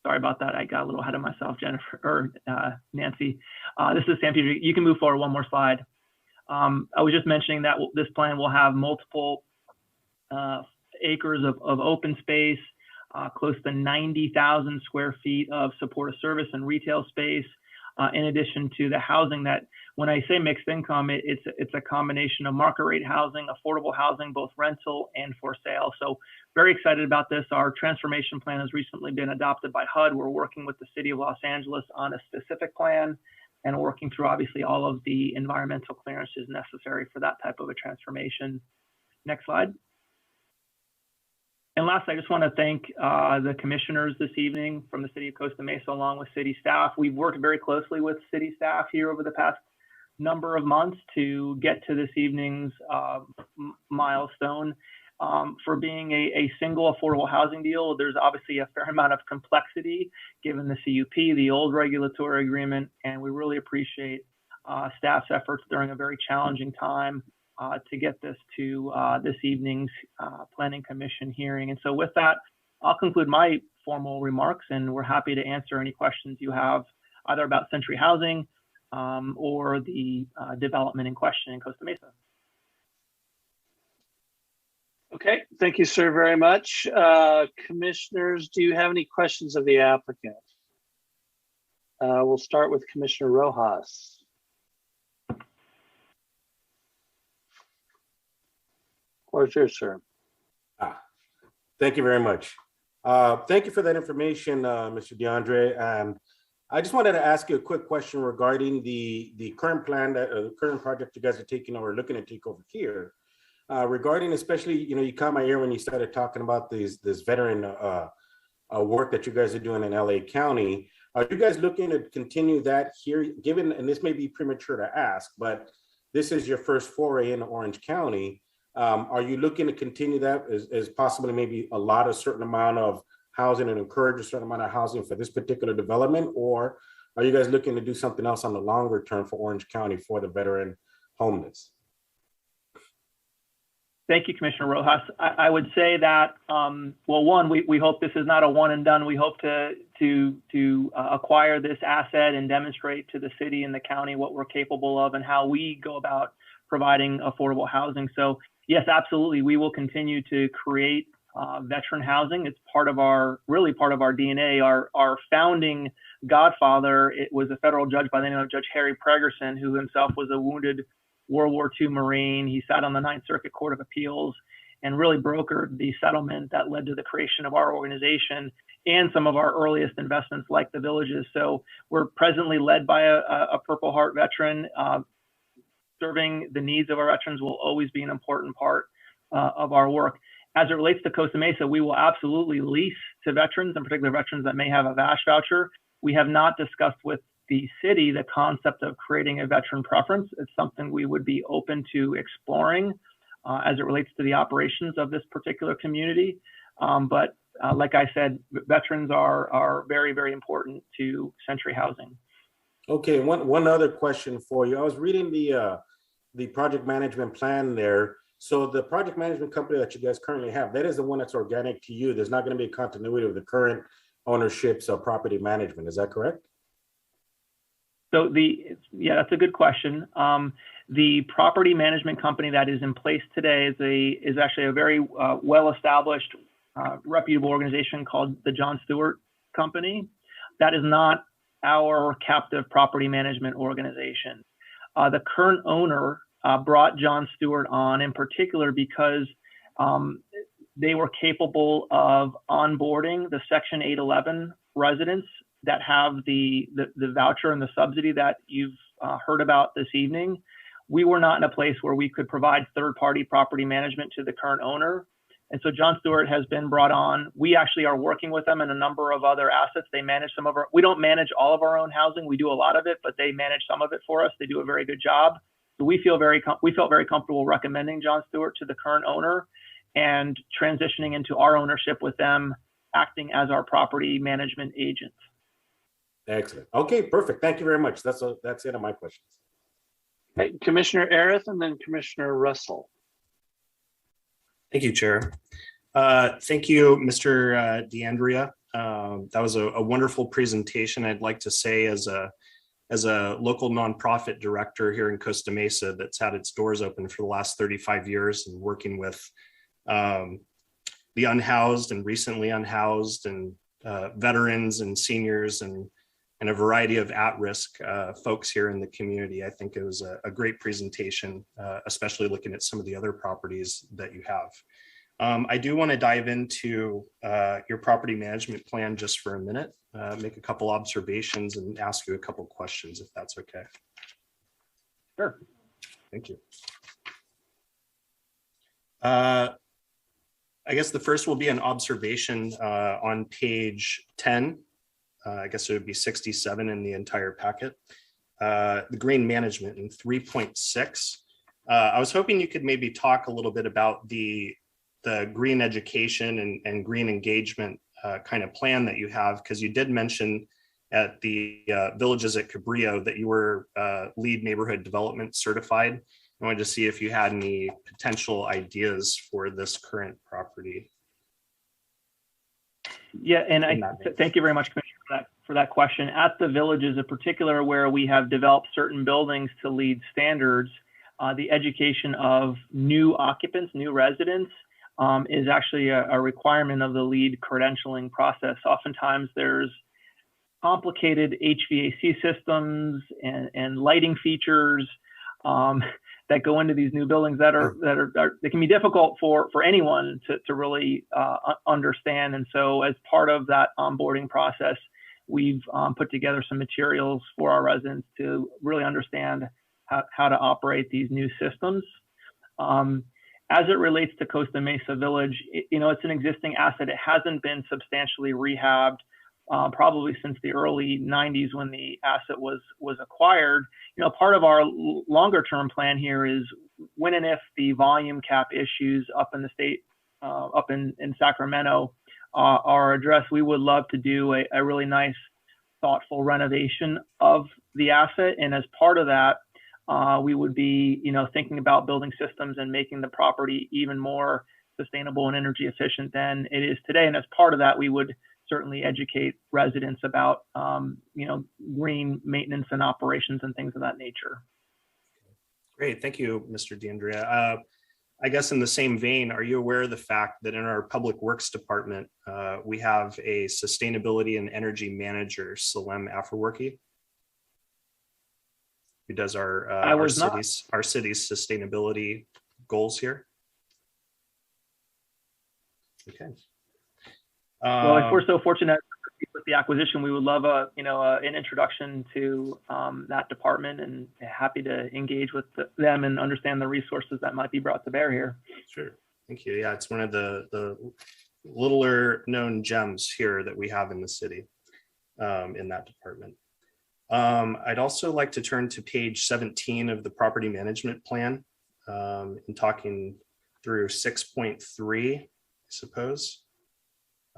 Sorry about that. I got a little ahead of myself, Jennifer, or Nancy. This is San Pedro. You can move forward one more slide. I was just mentioning that this plan will have multiple acres of open space, close to 90,000 square feet of supportive service and retail space, in addition to the housing that, when I say mixed income, it's a combination of market rate housing, affordable housing, both rental and for sale. So very excited about this. Our transformation plan has recently been adopted by HUD. We're working with the city of Los Angeles on a specific plan and working through obviously all of the environmental clearances necessary for that type of a transformation. Next slide. And last, I just want to thank the commissioners this evening from the city of Costa Mesa, along with city staff. We've worked very closely with city staff here over the past number of months to get to this evening's milestone. For being a single affordable housing deal, there's obviously a fair amount of complexity given the CUP, the old regulatory agreement, and we really appreciate staff's efforts during a very challenging time to get this to this evening's Planning Commission hearing. And so with that, I'll conclude my formal remarks, and we're happy to answer any questions you have either about Century Housing or the development in question in Costa Mesa. Okay, thank you, sir, very much. Commissioners, do you have any questions of the applicant? We'll start with Commissioner Rojas. Floor is yours, sir. Thank you very much. Thank you for that information, Mr. DeAndre. And I just wanted to ask you a quick question regarding the current plan, the current project you guys are taking or looking to take over here. Regarding especially, you caught my ear when you started talking about this veteran work that you guys are doing in LA County. Are you guys looking to continue that here, given, and this may be premature to ask, but this is your first foray in Orange County. Are you looking to continue that as possibly maybe a lot, a certain amount of housing and encourage a certain amount of housing for this particular development? Or are you guys looking to do something else on the longer term for Orange County for the veteran homeless? Thank you, Commissioner Rojas. I would say that, well, one, we hope this is not a one and done. We hope to acquire this asset and demonstrate to the city and the county what we're capable of and how we go about providing affordable housing. So yes, absolutely. We will continue to create veteran housing. It's part of really part of our DNA. Our founding godfather, it was a federal judge by the name of Judge Harry Pregerson, who himself was a wounded World War II Marine. He sat on the Ninth Circuit Court of Appeals and really brokered the settlement that led to the creation of our organization and some of our earliest investments like the Villages. So we're presently led by a Purple Heart veteran. Serving the needs of our veterans will always be an important part of our work. As it relates to Costa Mesa, we will absolutely lease to veterans, in particular veterans that may have a VASH voucher. We have not discussed with the city the concept of creating a veteran preference. It's something we would be open to exploring as it relates to the operations of this particular community. But like I said, veterans are very, very important to Century Housing. Okay, one other question for you. I was reading the project management plan there. So the project management company that you guys currently have, that is the one that's organic to you. There's not going to be a continuity of the current ownership's property management. Is that correct? So yeah, that's a good question. The property management company that is in place today is actually a very well-established, reputable organization called the John Stewart Company. That is not our captive property management organization. The current owner brought John Stewart on in particular because they were capable of onboarding the Section 811 residents that have the voucher and the subsidy that you've heard about this evening. We were not in a place where we could provide third-party property management to the current owner. And so John Stewart has been brought on. We actually are working with them in a number of other assets. They manage some of we don't manage all of our own housing. We do a lot of it, but they manage some of it for us. They do a very good job. So we felt very comfortable recommending John Stewart to the current owner and transitioning into our ownership with them acting as our property management agent. Excellent. Okay, perfect. Thank you very much. That's it on my questions. Okay, Commissioner Arith and then Commissioner Russell. Thank you, Chair. Thank you, Mr. DeAndrea. That was a wonderful presentation. I'd like to say as a local nonprofit director here in Costa Mesa that's had its doors open for the last 35 years and working with the unhoused and recently unhoused and veterans and seniors and a variety of at-risk folks here in the community. I think it was a great presentation, especially looking at some of the other properties that you have. I do want to dive into your property management plan just for a minute, make a couple observations and ask you a couple questions if that's okay. Sure. Thank you. I guess the first will be an observation on page 10. I guess it would be 67 in the entire packet. The green management in 3.6. I was hoping you could maybe talk a little bit about the green education and green engagement kind of plan that you have, because you did mention at the villages at Cabrillo that you were LEED neighborhood development certified. I wanted to see if you had any potential ideas for this current property. Yeah, and thank you very much, Commissioner, for that question. At the villages in particular, where we have developed certain buildings to LEED standards, the education of new occupants, new residents, is actually a requirement of the LEED credentialing process. Oftentimes there's complicated HVAC systems and lighting features that go into these new buildings that can be difficult for anyone to really understand. And so as part of that onboarding process, we've put together some materials for our residents to really understand how to operate these new systems. As it relates to Costa Mesa Village, it's an existing asset. It hasn't been substantially rehabbed probably since the early 90s when the asset was acquired. Part of our longer term plan here is when and if the volume cap issues up in the state, up in Sacramento are addressed, we would love to do a really nice, thoughtful renovation of the asset. And as part of that, we would be, thinking about building systems and making the property even more sustainable and energy efficient than it is today. And as part of that, we would certainly educate residents about, green maintenance and operations and things of that nature. Great, thank you, Mr. DeAndrea. I guess in the same vein, are you aware of the fact that in our Public Works Department, we have a sustainability and energy manager, Salem Afterworky, who does our city's sustainability goals here? Okay. Well, if we're so fortunate with the acquisition, we would love an introduction to that department, and happy to engage with them and understand the resources that might be brought to bear here. Sure, thank you. Yeah, it's one of the littler known gems here that we have in the city in that department. I'd also like to turn to page 17 of the property management plan and talking through 6.3, I suppose.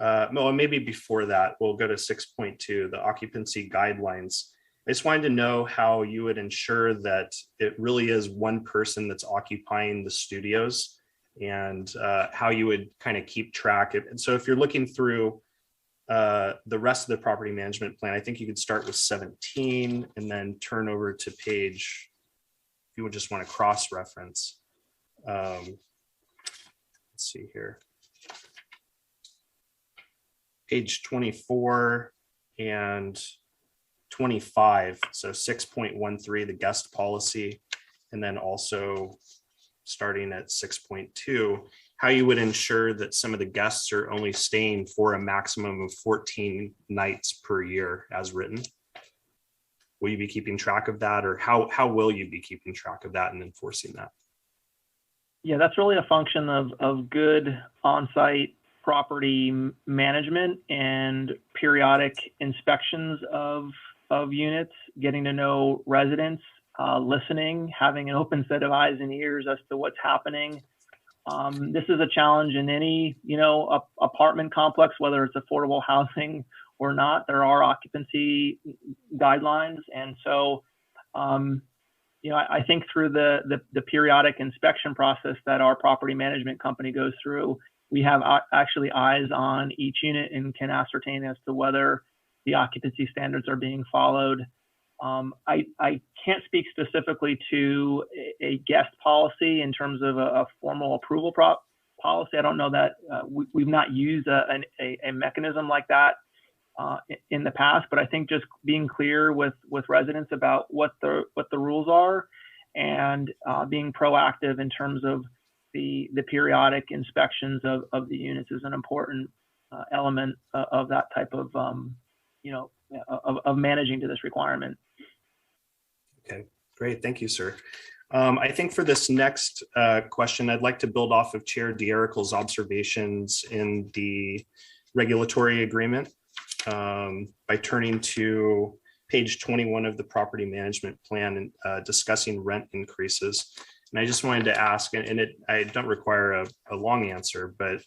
No, maybe before that, we'll go to 6.2, the occupancy guidelines. I just wanted to know how you would ensure that it really is one person that's occupying the studios, and how you would kind of keep track of. And so if you're looking through the rest of the property management plan, I think you could start with 17 and then turn over to page, if you would just want to cross-reference. Let's see here. Page 24 and 25, so 6.13, the guest policy, and then also starting at 6.2, how you would ensure that some of the guests are only staying for a maximum of 14 nights per year as written. Will you be keeping track of that, or how will you be keeping track of that and enforcing that? Yeah, that's really a function of good on-site property management and periodic inspections of units, getting to know residents, listening, having an open set of eyes and ears as to what's happening This is a challenge in any, apartment complex, whether it's affordable housing or not. There are occupancy guidelines. And so, I think through the periodic inspection process that our property management company goes through, we have actually eyes on each unit and can ascertain as to whether the occupancy standards are being followed. I can't speak specifically to a guest policy in terms of a formal approval policy. I don't know that we've not used a mechanism like that in the past, but I think just being clear with residents about what the rules are and being proactive in terms of the periodic inspections of the units is an important element of that type of of managing to this requirement. Okay, great. Thank you, sir. I think for this next question, I'd like to build off of Chair DeEricle's observations in the regulatory agreement by turning to page 21 of the property management plan and discussing rent increases. And I just wanted to ask, and I don't require a long answer, but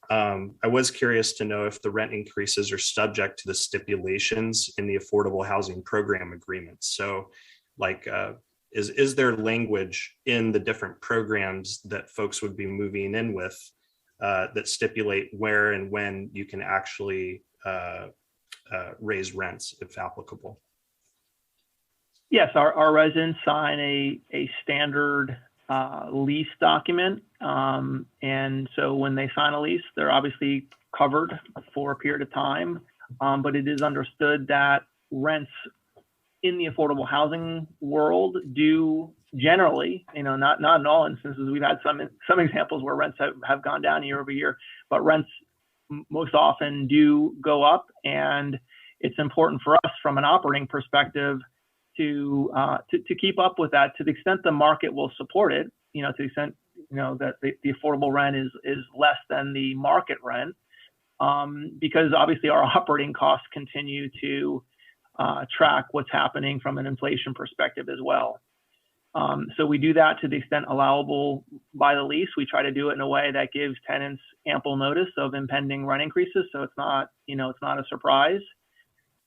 I was curious to know if the rent increases are subject to the stipulations in the Affordable Housing Program Agreement. So like, is there language in the different programs that folks would be moving in with that stipulate where and when you can actually raise rents if applicable? Yes, our residents sign a standard lease document. And so when they sign a lease, they're obviously covered for a period of time. But it is understood that rents in the affordable housing world do generally, not in all instances. We've had some examples where rents have gone down year over year, but rents most often do go up. And it's important for us from an operating perspective to keep up with that to the extent the market will support it, to the extent, that the affordable rent is less than the market rent, because obviously our operating costs continue to track what's happening from an inflation perspective as well. So we do that to the extent allowable by the lease. We try to do it in a way that gives tenants ample notice of impending rent increases. So it's not a surprise.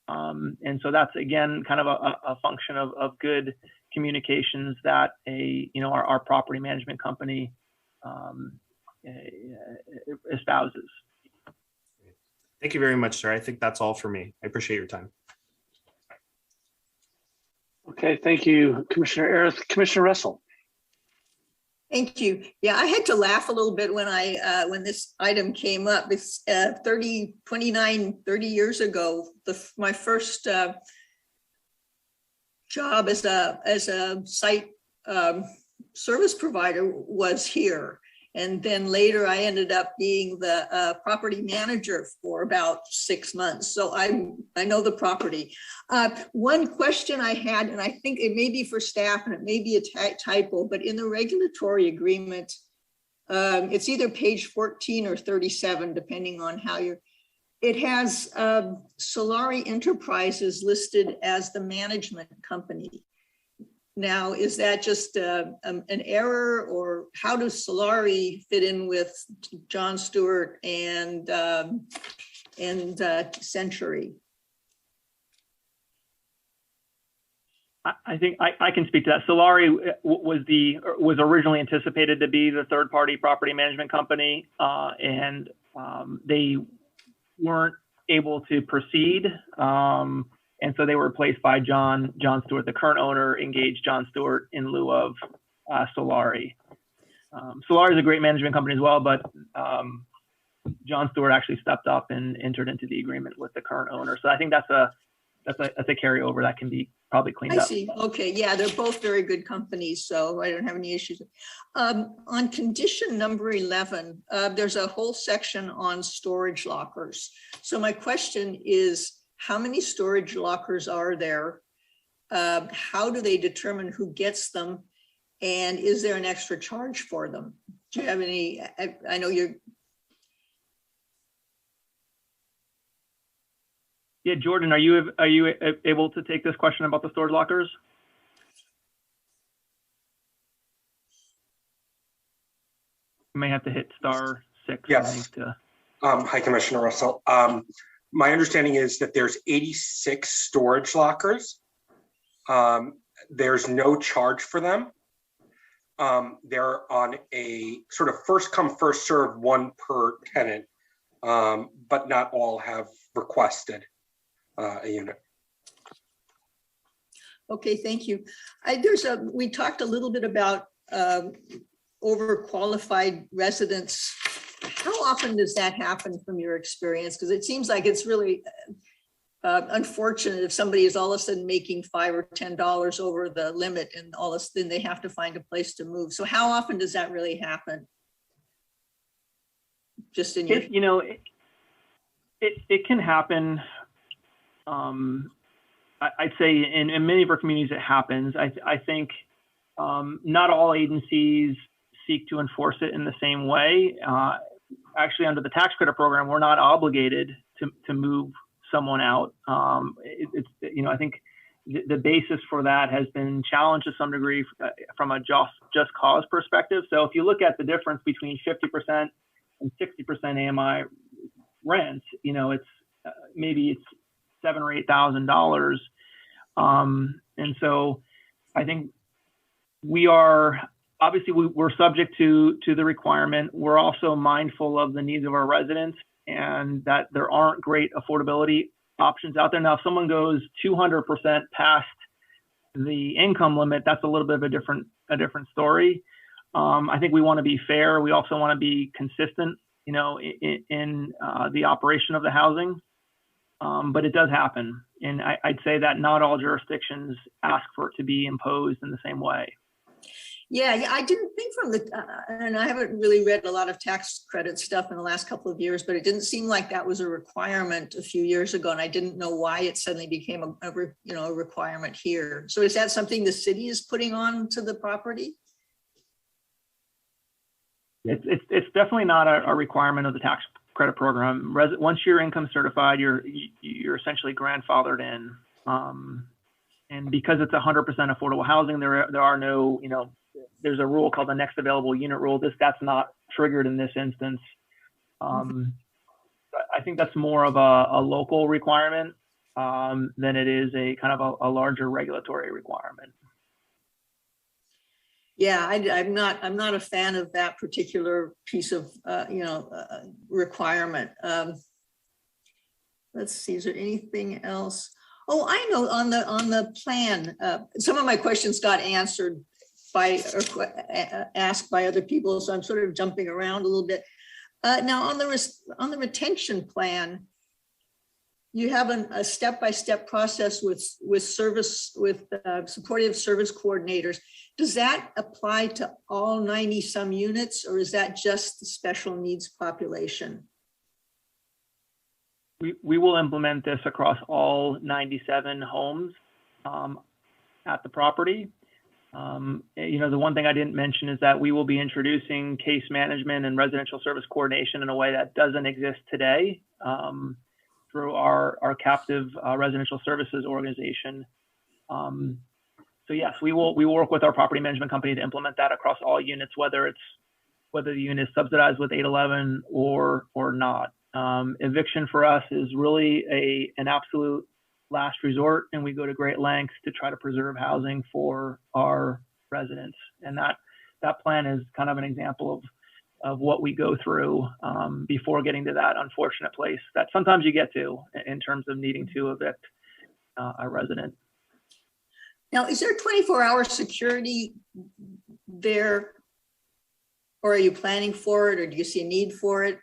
And so that's, again, kind of a function of good communications that our property management company espouses. Thank you very much, sir. I think that's all for me. I appreciate your time. Okay, thank you, Commissioner Arith. Commissioner Russell. Thank you. Yeah, I had to laugh a little bit when when this item came up. It's 30 years ago. My first job as a site service provider was here. And then later I ended up being the property manager for about 6 months. So I know the property. One question I had, and I think it may be for staff and it may be a typo, but in the regulatory agreement, it's either page 14 or 37, depending on how it has Solari Enterprises listed as the management company. Now, is that just an error, or how does Solari fit in with John Stewart and Century? I think I can speak to that. Solari was originally anticipated to be the third-party property management company, and they weren't able to proceed. And so they were replaced by John Stewart. The current owner engaged John Stewart in lieu of Solari. Solari is a great management company as well, but John Stewart actually stepped up and entered into the agreement with the current owner. So I think that's a carryover that can be probably cleaned up. I see. Okay. Yeah, they're both very good companies, so I don't have any issues. On condition number 11, there's a whole section on storage lockers. So my question is, how many storage lockers are there? How do they determine who gets them? And is there an extra charge for them? Do you have any, I know you're. Yeah, Jordan, are you able to take this question about the storage lockers? You may have to hit *6. Yes. I think, to. Hi, Commissioner Russell. My understanding is that there's 86 storage lockers. There's no charge for them. They're on a sort of first come, first serve, one per tenant, but not all have requested a unit. Okay, thank you. We talked a little bit about overqualified residents. How often does that happen from your experience? Because it seems like it's really unfortunate if somebody is all of a sudden making $5 or $10 over the limit, and all of a sudden they have to find a place to move. So how often does that really happen? Just in your, it can happen. I'd say in many of our communities it happens. I think not all agencies seek to enforce it in the same way. Actually, under the tax credit program, we're not obligated to move someone out. I think the basis for that has been challenged to some degree from a just cause perspective. So if you look at the difference between 50% and 60% AMI rents, it's maybe it's $7,000 or $8,000. And so I think we're subject to the requirement. We're also mindful of the needs of our residents and that there aren't great affordability options out there. Now, if someone goes 200% past the income limit, that's a little bit of a different story. I think we want to be fair. We also want to be consistent, in the operation of the housing. But it does happen. And I'd say that not all jurisdictions ask for it to be imposed in the same way. Yeah, I didn't think and I haven't really read a lot of tax credit stuff in the last couple of years, but it didn't seem like that was a requirement a few years ago. And I didn't know why it suddenly became a requirement here. So is that something the city is putting on to the property? It's definitely not a requirement of the tax credit program. Once you're income certified, you're essentially grandfathered in. And because it's 100% affordable housing, there are no, there's a rule called the next available unit rule. That's not triggered in this instance. I think that's more of a local requirement than it is a kind of a larger regulatory requirement. Yeah, I'm not a fan of that particular piece of requirement. Let's see, is there anything else? Oh, I know on the plan, some of my questions got answered asked by other people, so I'm sort of jumping around a little bit. Now on the retention plan, you have a step-by-step process with supportive service coordinators. Does that apply to all 90 some units, or is that just the special needs population? We will implement this across all 97 homes at the property. The one thing I didn't mention is that we will be introducing case management and residential service coordination in a way that doesn't exist today through our captive residential services organization. So yes, we will work with our property management company to implement that across all units, whether the unit is subsidized with 811 or not. Eviction for us is really an absolute last resort, and we go to great lengths to try to preserve housing for our residents. And that plan is kind of an example of what we go through before getting to that unfortunate place that sometimes you get to in terms of needing to evict a resident. Now, is there 24-hour security there, or are you planning for it, or do you see a need for it?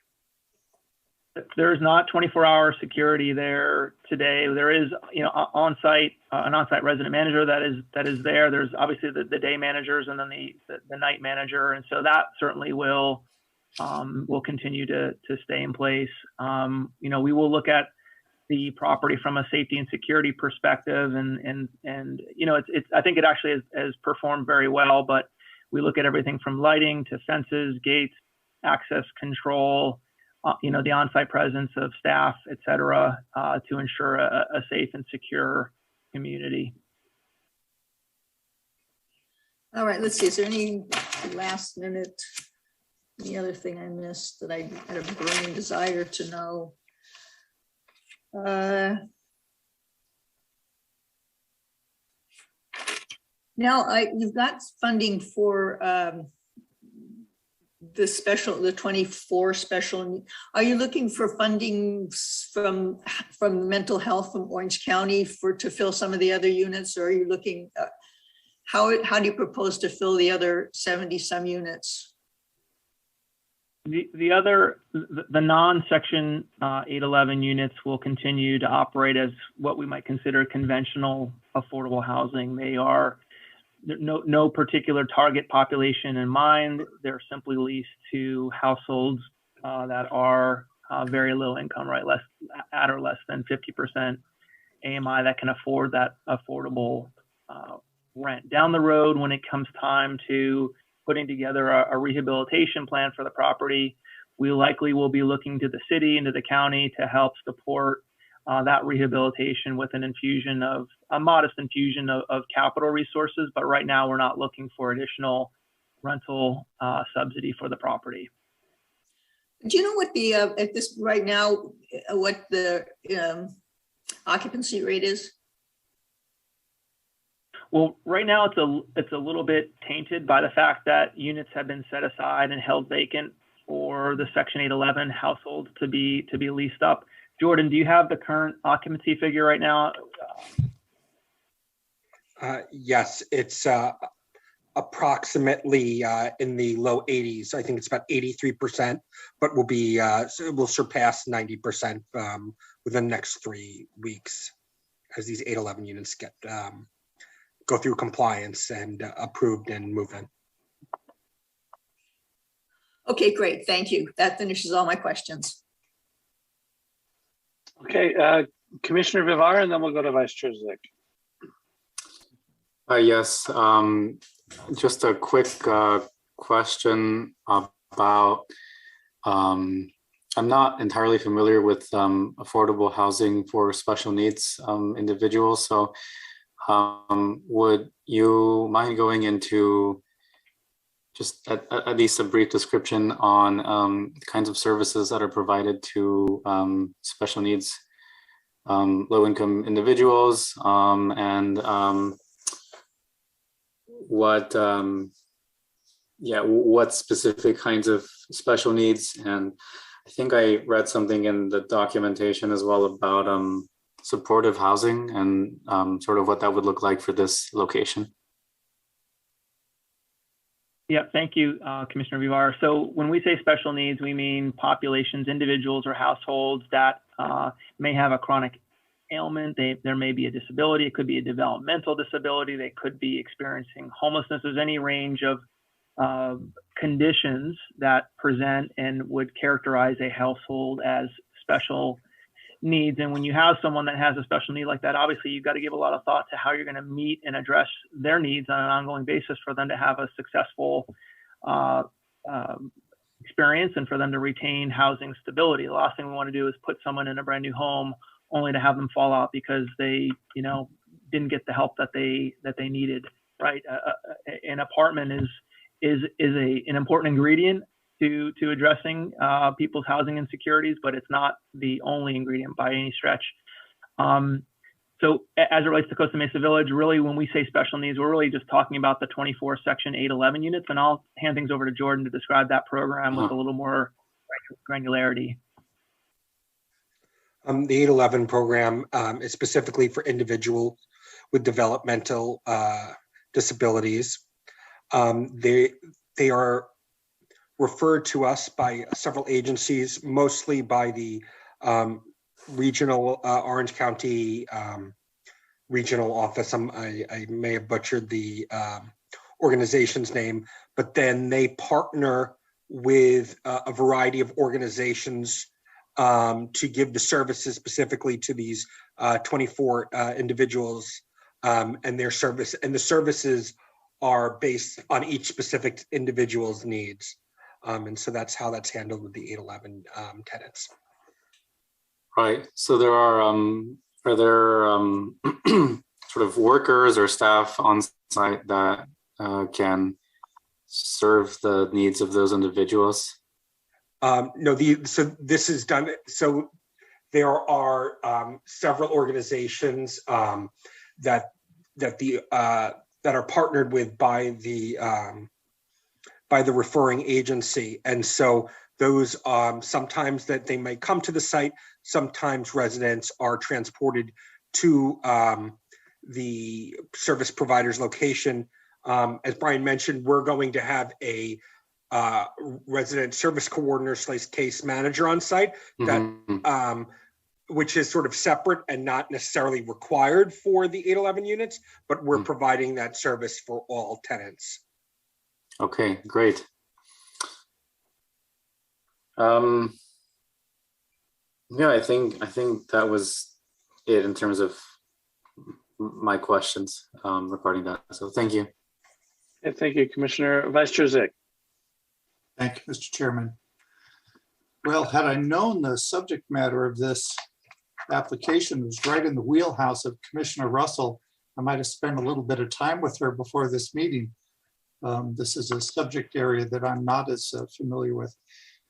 There's not 24-hour security there today. There is, an on-site resident manager that is there. There's obviously the day managers and then the night manager, and so that certainly will continue to stay in place. We will look at the property from a safety and security perspective, and I think it actually has performed very well. But we look at everything from lighting to fences, gates, access control. The on-site presence of staff, et cetera, to ensure a safe and secure community. All right, let's see, is there any last minute the other thing I missed that I had a burning desire to know. Now, you've got funding for the 24 special. Are you looking for funding from mental health from Orange County to fill some of the other units, or are you looking, how do you propose to fill the other 70 some units? The non-section 811 units will continue to operate as what we might consider conventional affordable housing. They are no particular target population in mind. They're simply leased to households that are very low income, right? At or less than 50% AMI that can afford that affordable rent. Down the road, when it comes time to putting together a rehabilitation plan for the property, we likely will be looking to the city and to the county to help support that rehabilitation with a modest infusion of capital resources. But right now, we're not looking for additional rental subsidy for the property. Do you know what the at this right now what the occupancy rate is? Well, right now it's a little bit tainted by the fact that units have been set aside and held vacant for the Section 811 households to be leased up. Jordan, do you have the current occupancy figure right now? Yes, it's approximately in the low 80s. I think it's about 83%, but will surpass 90% within the next 3 weeks as these 811 units get go through compliance and approved and move in. Okay, great. Thank you. That finishes all my questions. Okay, Commissioner Vivar, and then we'll go to Vice Chair Zick. Yes, just a quick question about, I'm not entirely familiar with affordable housing for special needs individuals. So would you mind going into just at least a brief description on the kinds of services that are provided to special needs low-income individuals, and what specific kinds of special needs? And I think I read something in the documentation as well about supportive housing and sort of what that would look like for this location. Yeah, thank you, Commissioner Vivar. So when we say special needs, we mean populations, individuals or households that may have a chronic ailment. There may be a disability. It could be a developmental disability. They could be experiencing homelessness. There's any range of conditions that present and would characterize a household as special needs. And when you have someone that has a special need like that, obviously you've got to give a lot of thought to how you're going to meet and address their needs on an ongoing basis for them to have a successful experience and for them to retain housing stability. The last thing we want to do is put someone in a brand new home only to have them fall out because they, didn't get the help that they needed. Right? An apartment is an important ingredient to addressing people's housing insecurities, but it's not the only ingredient by any stretch. So as it relates to Costa Mesa Village, really, when we say special needs, we're really just talking about the 24 Section 811 units, and I'll hand things over to Jordan to describe that program with a little more granularity. The 811 program is specifically for individuals with developmental disabilities. They are referred to us by several agencies, mostly by the regional Orange County regional office. I may have butchered the organization's name, but then they partner with a variety of organizations to give the services specifically to these 24 individuals and their service. And the services are based on each specific individual's needs. And so that's how that's handled with the 811 tenants. Right. So are there sort of workers or staff on site that can serve the needs of those individuals? No, so this is done. So there are several organizations that are partnered with by the referring agency, and so those sometimes that they might come to the site. Sometimes residents are transported to the service provider's location. As Brian mentioned, we're going to have a resident service coordinator / case manager on site that which is sort of separate and not necessarily required for the 811 units, but we're providing that service for all tenants. Okay, great. Yeah, I think that was it in terms of my questions regarding that. So thank you. And thank you, Commissioner. Vice Chair Zick. Thank you, Mr. Chairman. Well, had I known the subject matter of this application was right in the wheelhouse of Commissioner Russell, I might have spent a little bit of time with her before this meeting. This is a subject area that I'm not as familiar with.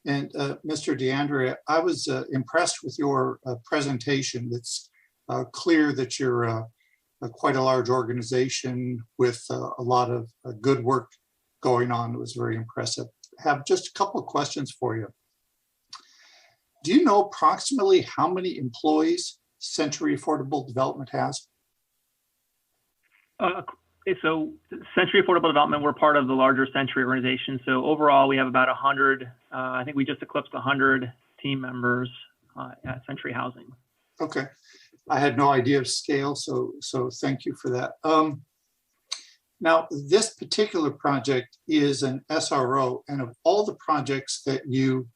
And Mr. DeAndrea, I was impressed with your presentation. It's clear that you're quite a large organization with a lot of good work going on. It was very impressive. I have just a couple of questions for you. Do you know approximately how many employees Century Affordable Development has? So Century Affordable Development, we're part of the larger Century organization. So overall, we have about 100, I think we just eclipsed 100 team members at Century Housing. Okay. I had no idea of scale, so thank you for that. Now, this particular project is an SRO, and of all the projects that you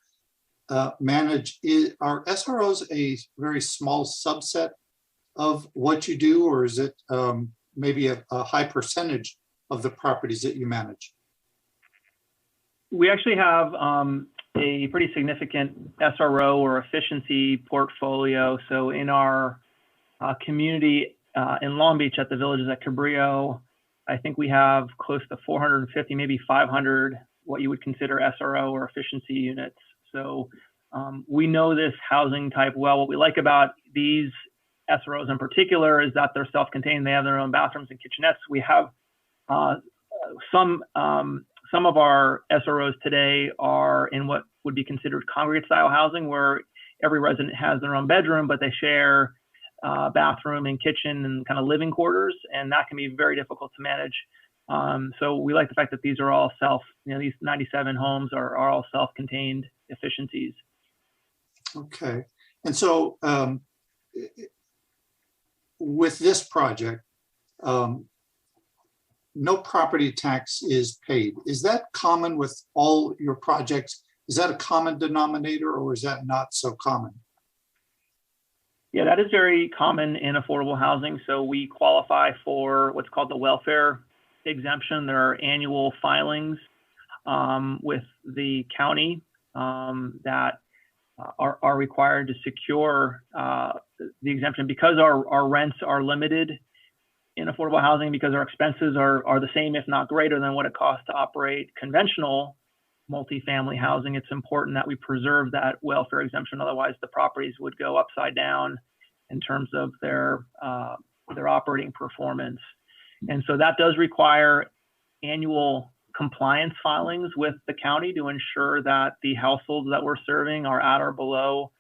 manage, are SROs a very small subset of what you do, or is it maybe a high percentage of the properties that you manage? We actually have a pretty significant SRO or efficiency portfolio. So in our community in Long Beach at the Villages at Cabrillo, I think we have close to 450, maybe 500, what you would consider SRO or efficiency units. So we know this housing type well. What we like about these SROs in particular is that they're self-contained. They have their own bathrooms and kitchenettes. We have some of our SROs today are in what would be considered congregate style housing, where every resident has their own bedroom, but they share bathroom and kitchen and kind of living quarters, and that can be very difficult to manage. So we like the fact that these are all these 97 homes are all self-contained efficiencies. Okay, and so with this project, no property tax is paid. Is that common with all your projects? Is that a common denominator, or is that not so common? Yeah, that is very common in affordable housing. So we qualify for what's called the Welfare Exemption. There are annual filings with the county that are required to secure the exemption, because our rents are limited in affordable housing, because our expenses are the same, if not greater than what it costs to operate conventional multifamily housing. It's important that we preserve that welfare exemption. Otherwise, the properties would go upside down in terms of their operating performance. And so that does require annual compliance filings with the county to ensure that the households that we're serving are at or below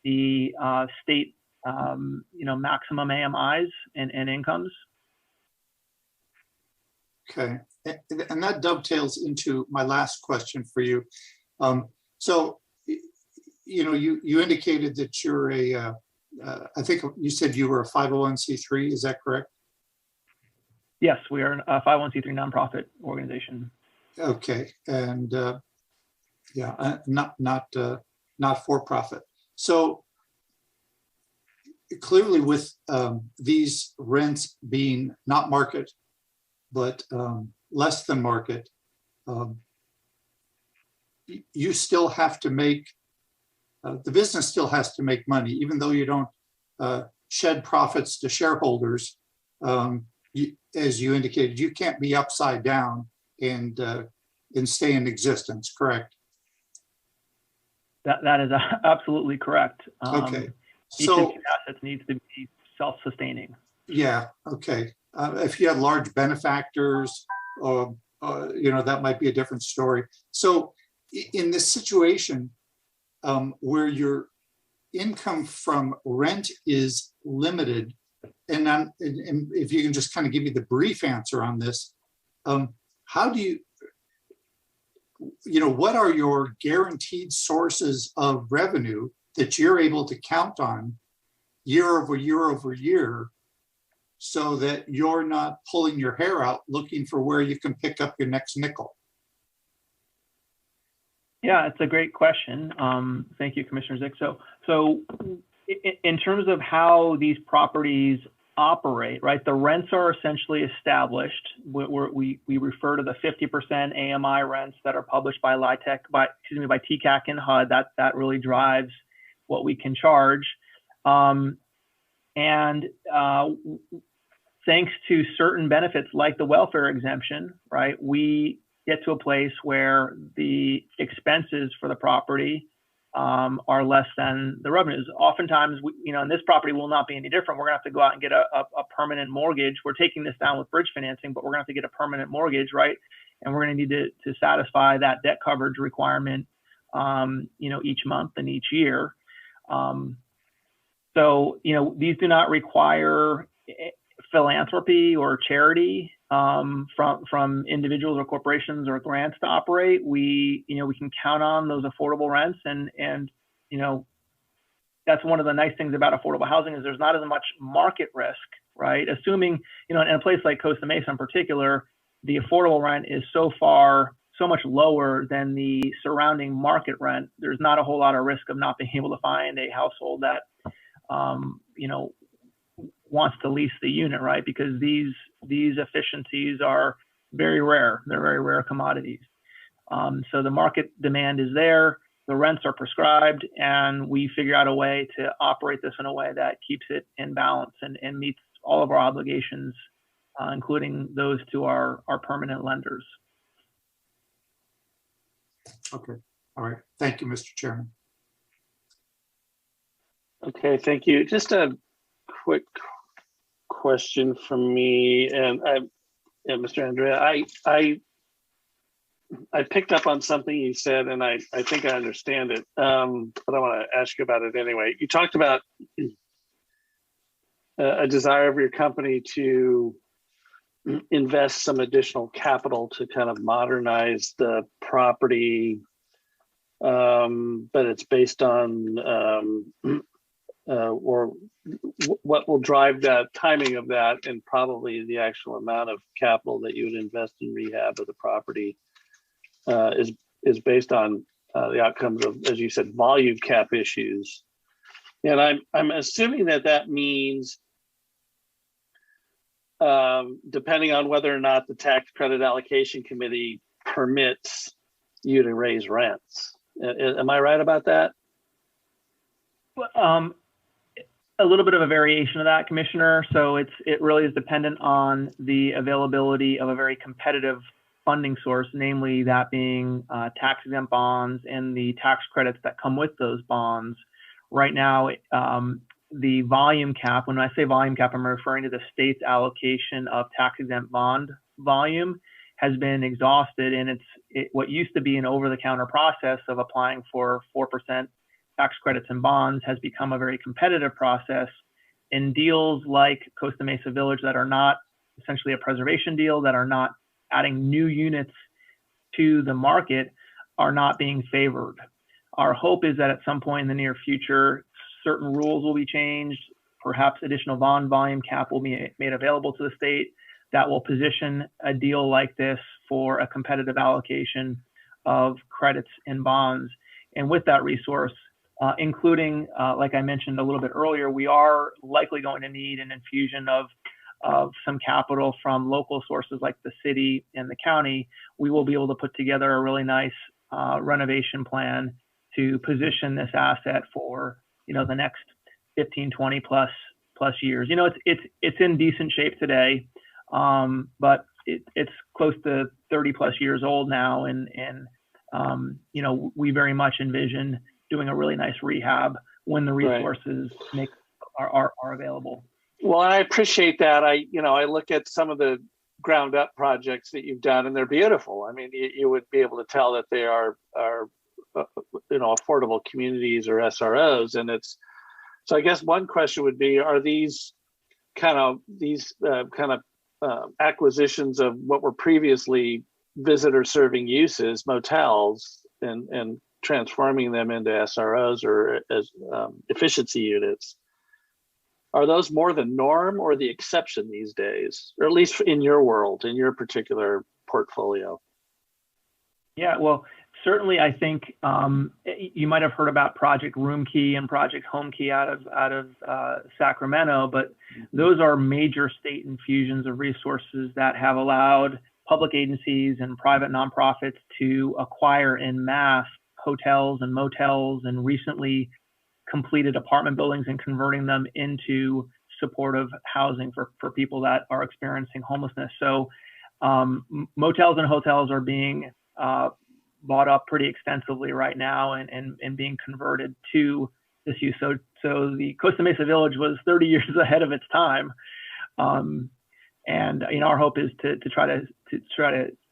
the state maximum AMIs and incomes. Okay, and that dovetails into my last question for you. So, you indicated that you're I think you said you were a 501c3, is that correct? Yes, we are a 501c3 nonprofit organization. Okay, and not for profit. So clearly, with these rents being not market, but less than market, you still have to make, the business still has to make money, even though you don't shed profits to shareholders. As you indicated, you can't be upside down and and stay in existence, correct? That is absolutely correct. Okay. Each of So, these assets needs to be self-sustaining. yeah, okay. If you had large benefactors, that might be a different story. So in this situation where your income from rent is limited, and if you can just kind of give me the brief answer on this, how do you, what are your guaranteed sources of revenue that you're able to count on year over year over year, so that you're not pulling your hair out looking for where you can pick up your next nickel? Yeah, it's a great question. Thank you, Commissioner Zick. So in terms of how these properties operate, right, the rents are essentially established. We refer to the 50% AMI rents that are published by TCAC and HUD. That really drives what we can charge. Thanks to certain benefits like the welfare exemption, right, we get to a place where the expenses for the property are less than the revenues. Oftentimes, and this property will not be any different. We're gonna have to go out and get a permanent mortgage. We're taking this down with bridge financing, but we're gonna have to get a permanent mortgage, right? And we're gonna need to satisfy that debt coverage requirement, each month and each year. So, these do not require philanthropy or charity from individuals or corporations or grants to operate. We can count on those affordable rents, and that's one of the nice things about affordable housing is there's not as much market risk, right? Assuming, in a place like Costa Mesa in particular, the affordable rent is so much lower than the surrounding market rent. There's not a whole lot of risk of not being able to find a household that wants to lease the unit, right? Because these efficiencies are very rare. They're very rare commodities. So the market demand is there, the rents are prescribed, and we figure out a way to operate this in a way that keeps it in balance and meets all of our obligations, including those to our permanent lenders. Okay, all right. Thank you, Mr. Chairman. Okay, thank you. Just a quick question from me, and Mr. Andrea, I picked up on something you said, and I think I understand it, but I want to ask you about it anyway. You talked about a desire of your company to invest some additional capital to kind of modernize the property, but it's based on or what will drive that timing of that, and probably the actual amount of capital that you would invest in rehab of the property is based on the outcomes of, as you said, volume cap issues. And I'm assuming that means depending on whether or not the tax credit allocation committee permits you to raise rents. Am I right about that? A little bit of a variation of that, Commissioner. So it really is dependent on the availability of a very competitive funding source, namely that being tax exempt bonds and the tax credits that come with those bonds. Right now, the volume cap, when I say volume cap, I'm referring to the state's allocation of tax exempt bond volume, has been exhausted, and what used to be an over-the-counter process of applying for 4% tax credits and bonds has become a very competitive process. In deals like Costa Mesa Village that are not essentially a preservation deal, that are not adding new units to the market, are not being favored. Our hope is that at some point in the near future, certain rules will be changed. Perhaps additional bond volume cap will be made available to the state that will position a deal like this for a competitive allocation of credits and bonds. And with that resource, including, like I mentioned a little bit earlier, we are likely going to need an infusion of some capital from local sources like the city and the county. We will be able to put together a really nice renovation plan to position this asset for the next 15, 20 plus years. It's in decent shape today, but it's close to 30 plus years old now, and you know, we very much envision doing a really nice rehab when the resources are available. Well, I appreciate that. I look at some of the ground up projects that you've done, and they're beautiful. I mean, you would be able to tell that they are affordable communities or SROs, and it's so. I guess one question would be: are these kind of acquisitions of what were previously visitor serving uses, motels, and transforming them into SROs or as efficiency units? Are those more the norm or the exception these days, or at least in your world, in your particular portfolio? Yeah, well, certainly I think you might have heard about Project Room Key and Project Home Key out of Sacramento, but those are major state infusions of resources that have allowed public agencies and private nonprofits to acquire en masse hotels and motels, and recently completed apartment buildings and converting them into supportive housing for people that are experiencing homelessness. So motels and hotels are being bought up pretty extensively right now and being converted to this use. So the Costa Mesa Village was 30 years ahead of its time. And our hope is to try to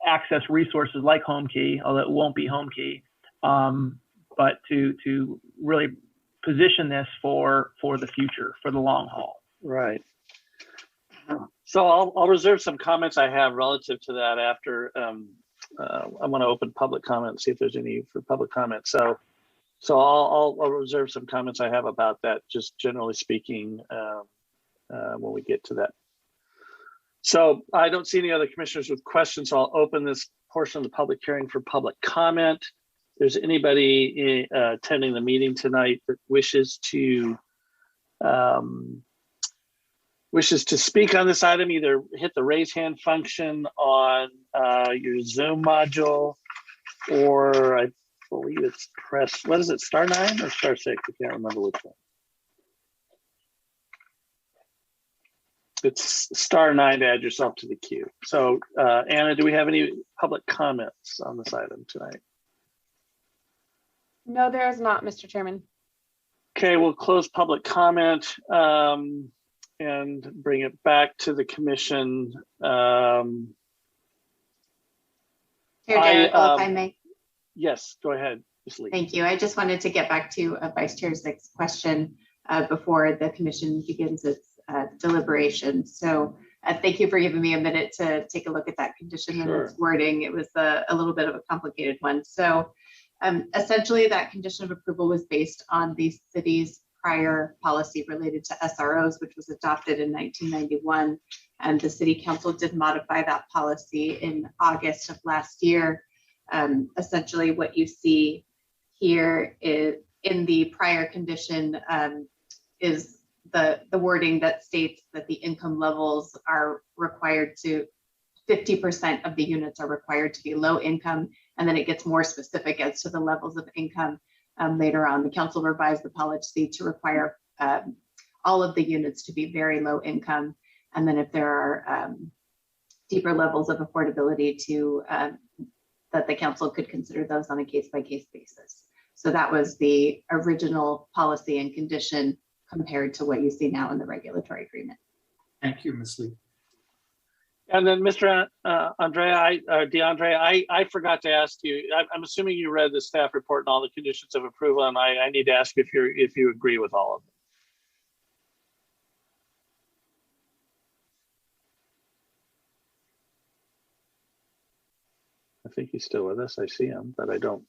access resources like Home Key, although it won't be Home Key, but to really position this for the future, for the long haul. Right. So I'll reserve some comments I have relative to that after I want to open public comment, see if there's any for public comment. So I'll reserve some comments I have about that, just generally speaking, when we get to that. So I don't see any other commissioners with questions, so I'll open this portion of the public hearing for public comment. If there's anybody attending the meeting tonight that wishes to speak on this item, either hit the raise hand function on your Zoom module, or I believe it's press, what is it, star 9 or star 6? I can't remember which one. It's star 9 to add yourself to the queue. So Anna, do we have any public comments on this item tonight? No, there is not, Mr. Chairman. Okay, we'll close public comment and bring it back to the commission. Chair Derek, if I may. Yes, go ahead, Ms. Lee. Thank you. I just wanted to get back to Vice Chair Zick's question before the commission begins its deliberation. So thank you for giving me a minute to take a look at that condition and its wording. It was a little bit of a complicated one. So essentially that condition of approval was based on the city's prior policy related to SROs, which was adopted in 1991. And the city council did modify that policy in August of last year. Essentially what you see here is in the prior condition is the wording that states that the income levels are required to 50% of the units are required to be low income. And then it gets more specific as to the levels of income later on. The council revised the policy to require all of the units to be very low income. And then if there are deeper levels of affordability to that the council could consider those on a case-by-case basis. So that was the original policy and condition compared to what you see now in the regulatory agreement. Thank you, Ms. Lee. And then Mr. DeAndre, I forgot to ask you, I'm assuming you read the staff report and all the conditions of approval, and I need to ask you if you agree with all of them. I think he's still with us. I see him, but I don't.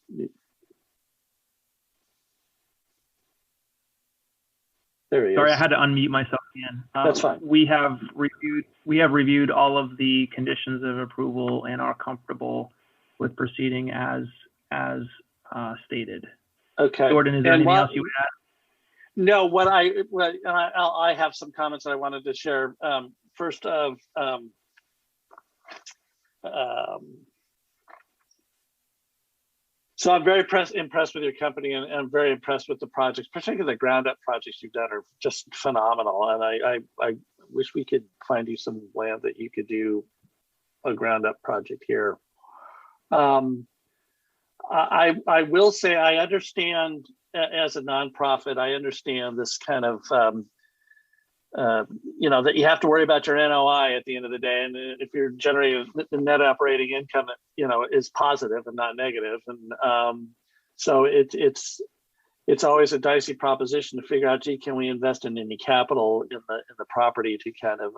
There he is. Sorry, I had to unmute myself again. That's fine. We have reviewed all of the conditions of approval and are comfortable with proceeding as stated. Okay. Jordan, is there anything else you would add? No, I have some comments that I wanted to share. First of so I'm very impressed with your company, and I'm very impressed with the projects, particularly the ground up projects you've done are just phenomenal. And I wish we could find you some land that you could do a ground up project here. I will say I understand as a nonprofit, I understand this kind of, you know, that you have to worry about your NOI at the end of the day. And if you're generating the net operating income, you know, is positive and not negative. And so it's always a dicey proposition to figure out, gee, can we invest in any capital in the property to kind of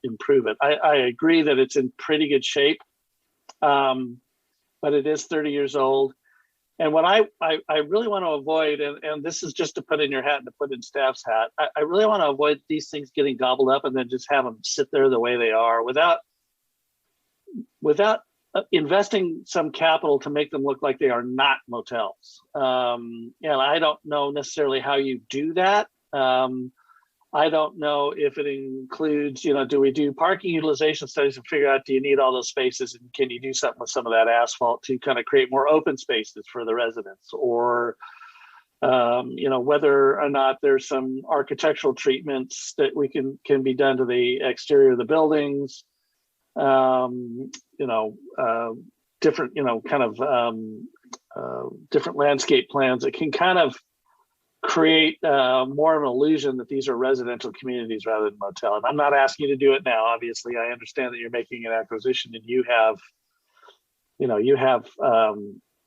improve it? I agree that it's in pretty good shape, but it is 30 years old. And what I really want to avoid, and this is just to put in your hat and to put in staff's hat, I really want to avoid these things getting gobbled up and then just have them sit there the way they are without investing some capital to make them look like they are not motels. And I don't know necessarily how you do that. I don't know if it includes, you know, do we do parking utilization studies and figure out, do you need all those spaces? And can you do something with some of that asphalt to kind of create more open spaces for the residents? Or, you know, whether or not there's some architectural treatments that we can be done to the exterior of the buildings. You know, different, you know, kind of different landscape plans that can kind of create more of an illusion that these are residential communities rather than motel. And I'm not asking you to do it now. Obviously, I understand that you're making an acquisition and you have, you know, you have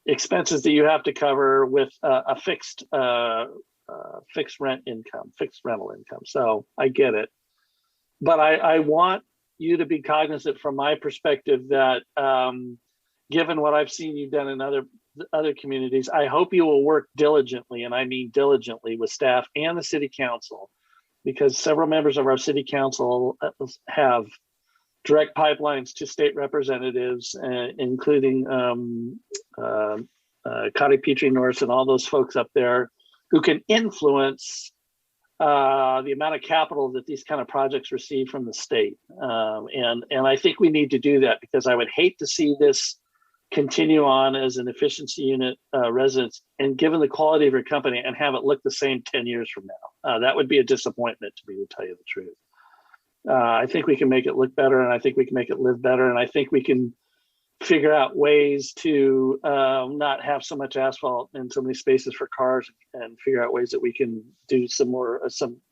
expenses that you have to cover with a fixed rent income, fixed rental income. So I get it, but I want you to be cognizant from my perspective that given what I've seen you've done in other communities, I hope you will work diligently, and I mean diligently, with staff and the city council, because several members of our city council have direct pipelines to state representatives, including Connie Petrie Norris and all those folks up there who can influence the amount of capital that these kind of projects receive from the state. And I think we need to do that, because I would hate to see this continue on as an efficiency unit residence, and given the quality of your company, and have it look the same 10 years from now. That would be a disappointment to me, to tell you the truth. I think we can make it look better, and I think we can make it live better, and I think we can figure out ways to not have so much asphalt and so many spaces for cars, and figure out ways that we can do some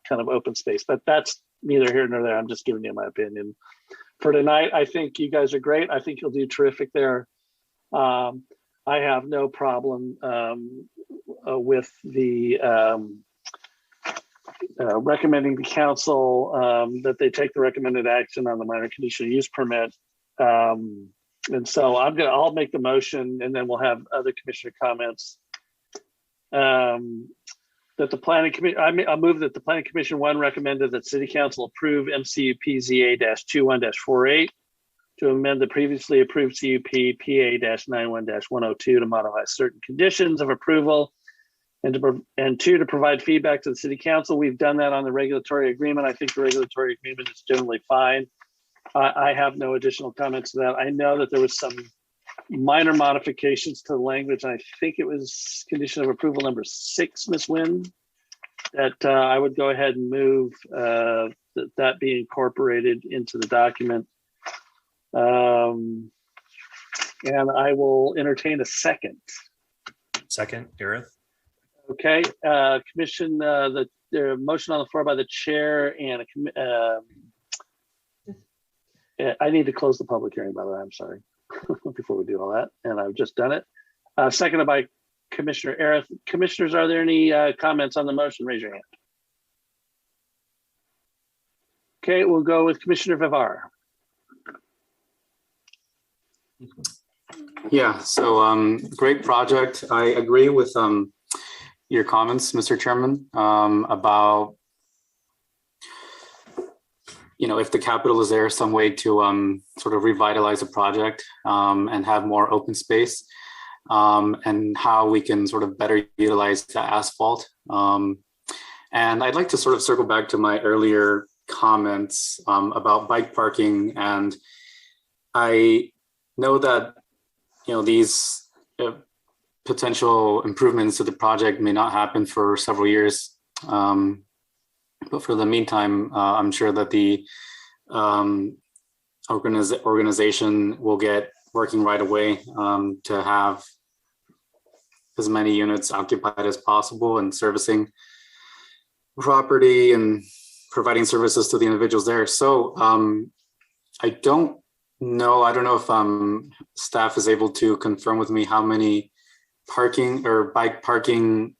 kind of open space. But that's neither here nor there. I'm just giving you my opinion. For tonight, I think you guys are great. I think you'll do terrific there. I have no problem with the recommending the council that they take the recommended action on the minor conditional use permit. And so I'll make the motion, and then we'll have other commissioner comments. That the planning committee, I move that the planning commission recommended that city council approve MCUP ZA-21-48 to amend the previously approved CUP PA-91-102 to modify certain conditions of approval, and two, to provide feedback to the city council. We've done that on the regulatory agreement. I think the regulatory agreement is generally fine. I have no additional comments to that. I know that there was some minor modifications to the language. I think it was condition of approval number 6, Ms. Wynn, that I would go ahead and move that be incorporated into the document. And I will entertain a second. Second, Gareth. Okay, commission, the motion on the floor by the chair, and I need to close the public hearing, by the way, I'm sorry, before we do all that, and I've just done it. Seconded by Commissioner Arith. Commissioners, are there any comments on the motion? Raise your hand. Okay, we'll go with Commissioner Vivar. Yeah, so great project. I agree with your comments, Mr. Chairman, about, you know, if the capital is there, some way to sort of revitalize a project and have more open space, and how we can sort of better utilize the asphalt. And I'd like to sort of circle back to my earlier comments about bike parking. And I know that, you know, these potential improvements to the project may not happen for several years. But for the meantime, I'm sure that the organization will get working right away to have as many units occupied as possible and servicing property and providing services to the individuals there. So I don't know if staff is able to confirm with me how many parking or bike parking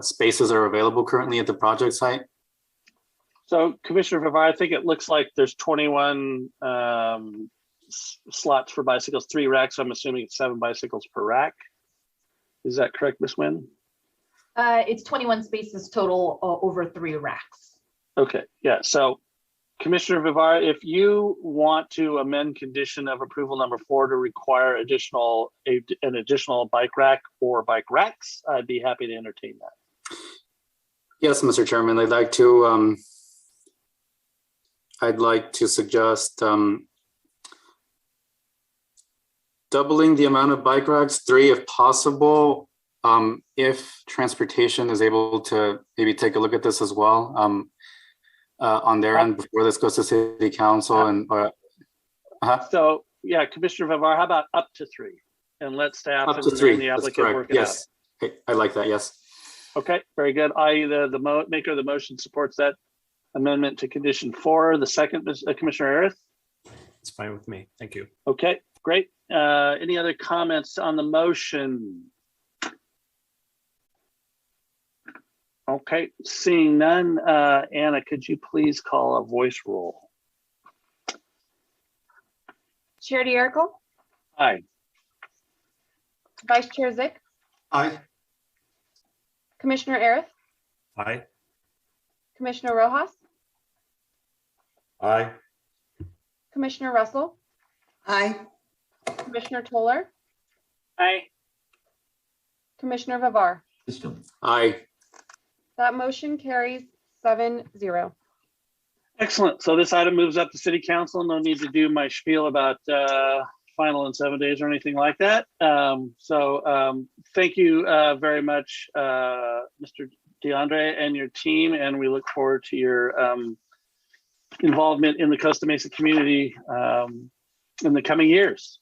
spaces are available currently at the project site. So Commissioner Vivar, I think it looks like there's 21 slots for bicycles, 3 racks. So I'm assuming it's 7 bicycles per rack. Is that correct, Ms. Nguyen? It's 21 spaces total over 3 racks. Okay, yeah. So Commissioner Vivar, if you want to amend condition of approval number 4 to require an additional bike rack or bike racks, I'd be happy to entertain that. Yes, Mr. Chairman, I'd like to suggest doubling the amount of bike racks, 3 if possible. If transportation is able to maybe take a look at this as well on their end before this goes to City Council and. So yeah, Commissioner Vivar, how about up to 3 and let staff up to 3. and the That's applicant correct. work it Yes, out. I like that. Yes. Okay, very good. The maker of the motion supports that amendment to condition 4. The second is Commissioner Arith. It's fine with me. Thank you. Okay, great. Any other comments on the motion? Okay, seeing none. Anna, could you please call a voice roll? Chair DeYerkel, Aye. Vice Chair Zick, Aye. Commissioner Arith, Aye. Commissioner Rojas, Aye. Commissioner Russell, Aye. Commissioner Toller, Aye. Commissioner Vivar. Aye. That motion carries 7-0. Excellent. So this item moves up to City Council. No need to do my spiel about final in 7 days or anything like that. Thank you very much, Mr. DeAndre and your team, and we look forward to your involvement in the Costa Mesa community in the coming years.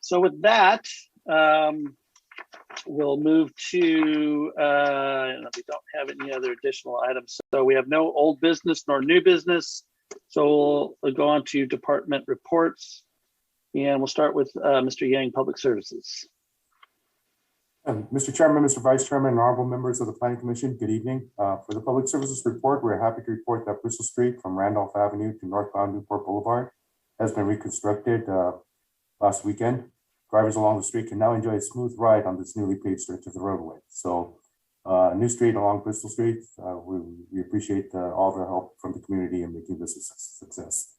So with that, we'll move to, we don't have any other additional items. So we have no old business nor new business. So we'll go on to department reports, and we'll start with Mr. Yang, Public Services. Mr. Chairman, Mr. Vice Chairman, and honorable members of the Planning Commission, good evening. For the Public Services Report, we're happy to report that Bristol Street from Randolph Avenue to northbound Newport Boulevard has been reconstructed last weekend. Drivers along the street can now enjoy a smooth ride on this newly paved stretch of the roadway. So a new street along Bristol Street, we appreciate all the help from the community in making this a success.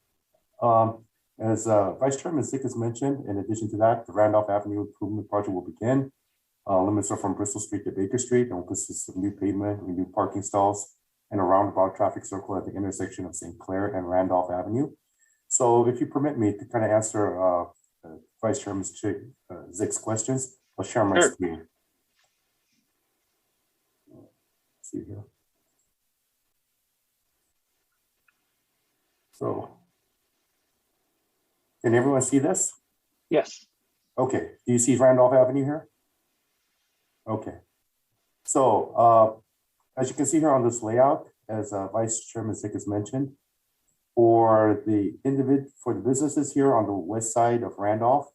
As Vice Chairman Zick has mentioned, in addition to that, the Randolph Avenue Improvement Project will begin. Limits are from Bristol Street to Baker Street, and will consist of new pavement, new parking stalls, and a roundabout traffic circle at the intersection of St. Clair and Randolph Avenue. So if you permit me to kind of answer Vice Chairman Zick's questions, I'll share my screen. Let's see here. So, can everyone see this? Yes. Okay, do you see Randolph Avenue here? Okay, so as you can see here on this layout, as Vice Chairman Zick has mentioned, for the businesses here on the west side of Randolph,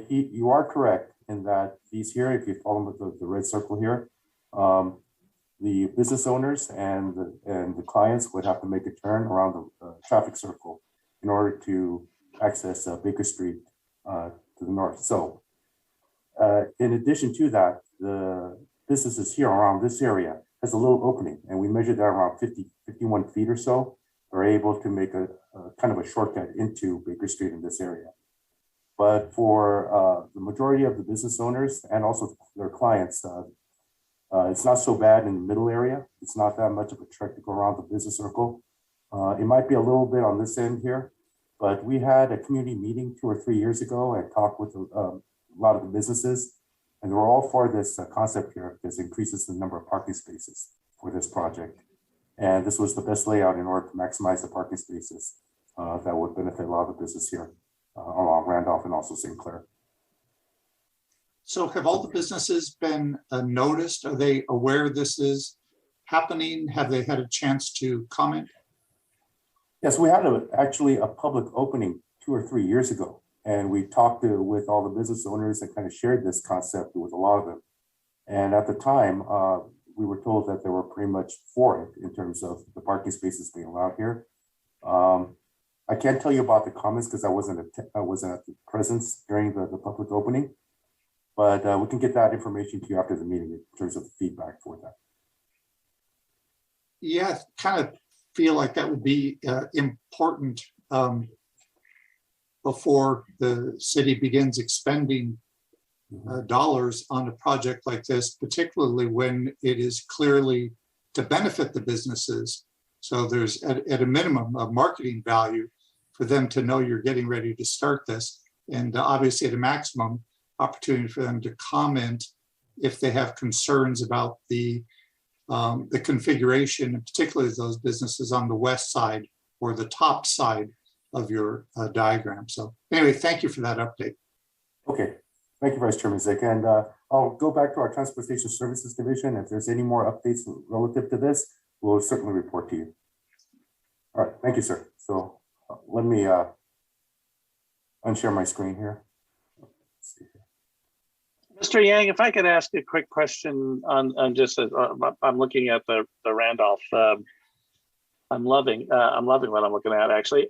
you are correct in that these here, if you follow the red circle here, the business owners and the clients would have to make a turn around the traffic circle in order to access Baker Street to the north. So in addition to that, the businesses here around this area has a little opening, and we measured that around 51 feet or so. Are able to make a kind of a shortcut into Baker Street in this area. But for the majority of the business owners and also their clients, it's not so bad in the middle area. It's not that much of a trek to go around the business circle. It might be a little bit on this end here, but we had a community meeting 2 or 3 years ago and talked with a lot of the businesses, and we're all for this concept here. This increases the number of parking spaces for this project. And this was the best layout in order to maximize the parking spaces that would benefit a lot of the business here along Randolph and also St. Clair. So have all the businesses been noticed? Are they aware this is happening? Have they had a chance to comment? Yes, we had actually a public opening 2 or 3 years ago, and we talked with all the business owners and kind of shared this concept with a lot of them. And at the time, we were told that they were pretty much for it in terms of the parking spaces being allowed here. I can't tell you about the comments because I wasn't at the presence during the public opening, but we can get that information to you after the meeting in terms of feedback for that. Yeah, kind of feel like that would be important before the city begins expending dollars on a project like this, particularly when it is clearly to benefit the businesses. So there's at a minimum a marketing value for them to know you're getting ready to start this, and obviously at a maximum opportunity for them to comment if they have concerns about the configuration, and particularly those businesses on the west side or the top side of your diagram. So anyway, thank you for that update. Okay, thank you, Vice Chairman Zick. And I'll go back to our Transportation Services Division. If there's any more updates relative to this, we'll certainly report to you. All right, thank you, sir. So let me unshare my screen here. Mr. Yang, if I could ask a quick question on just, I'm looking at the Randolph. I'm loving what I'm looking at, actually.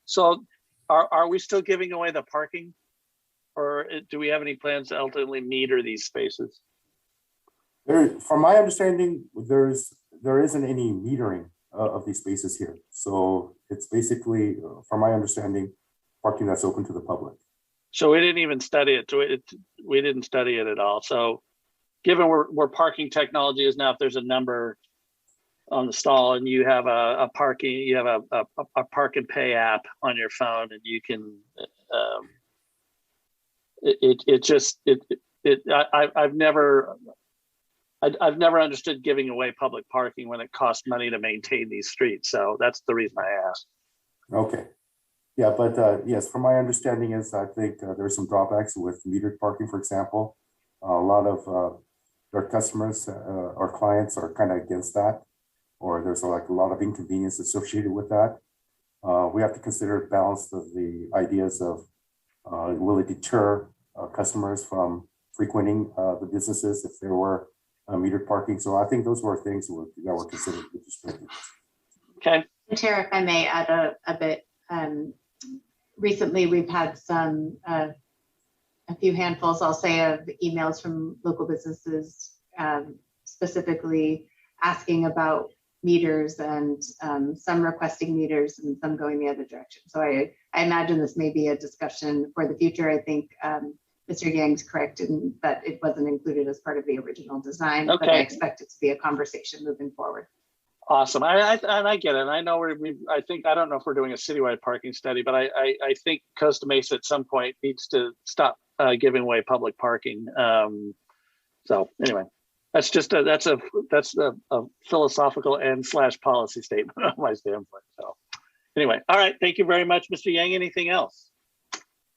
So are we still giving away the parking, or do we have any plans to ultimately meter these spaces? From my understanding, there isn't any metering of these spaces here. So it's basically, from my understanding, parking that's open to the public. So we didn't even study it. We didn't study it at all. So given where parking technology is now, if there's a number on the stall and you have a park and pay app on your phone, and you can, I've never understood giving away public parking when it costs money to maintain these streets. So that's the reason I asked. Okay. Yeah, but yes, from my understanding is I think there's some drawbacks with metered parking, for example. A lot of their customers or clients are kind of against that, or there's like a lot of inconvenience associated with that. We have to consider balance of the ideas of will it deter customers from frequenting the businesses if there were metered parking. So I think those were things that were considered with respect to this. Okay. Chair, if I may add a bit. Recently, we've had a few handfuls, I'll say, of emails from local businesses specifically asking about meters, and some requesting meters and some going the other direction. So I imagine this may be a discussion for the future. I think Mr. Yang's correct in that it wasn't included as part of the original design, okay. But I expect it to be a conversation moving forward. Awesome. I get it. I know I don't know if we're doing a citywide parking study, but I think Costa Mesa at some point needs to stop giving away public parking. So anyway, that's a philosophical and / policy statement on my standpoint. So anyway, all right. Thank you very much, Mr. Yang. Anything else?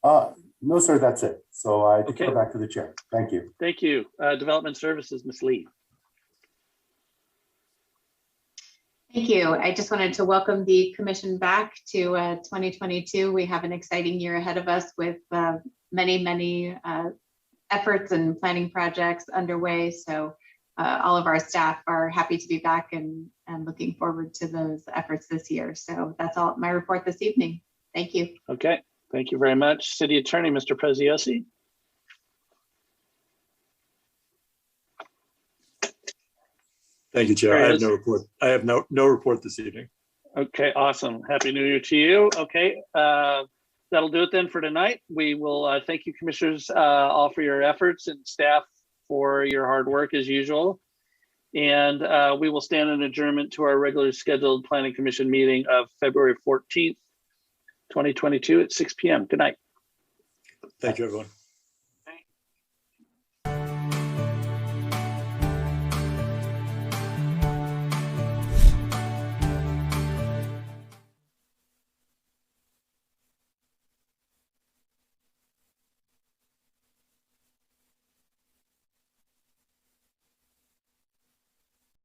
No, sir, that's it. So I okay. Go back to the chair. Thank you. Thank you. Development Services, Ms. Lee. Thank you. I just wanted to welcome the commission back to 2022. We have an exciting year ahead of us with many efforts and planning projects underway. So all of our staff are happy to be back and looking forward to those efforts this year. So that's all my report this evening. Thank you. Okay. Thank you very much. City Attorney, Mr. Preziosi. Thank you, Chair. I have no report. I have no report this evening. Okay, awesome. Happy New Year to you. Okay, that'll do it then for tonight. We will thank you, commissioners, all for your efforts, and staff for your hard work as usual. And we will stand in adjournment to our regularly scheduled Planning Commission meeting of February 14th, 2022 at 6 p.m. Good night. Thank you, everyone.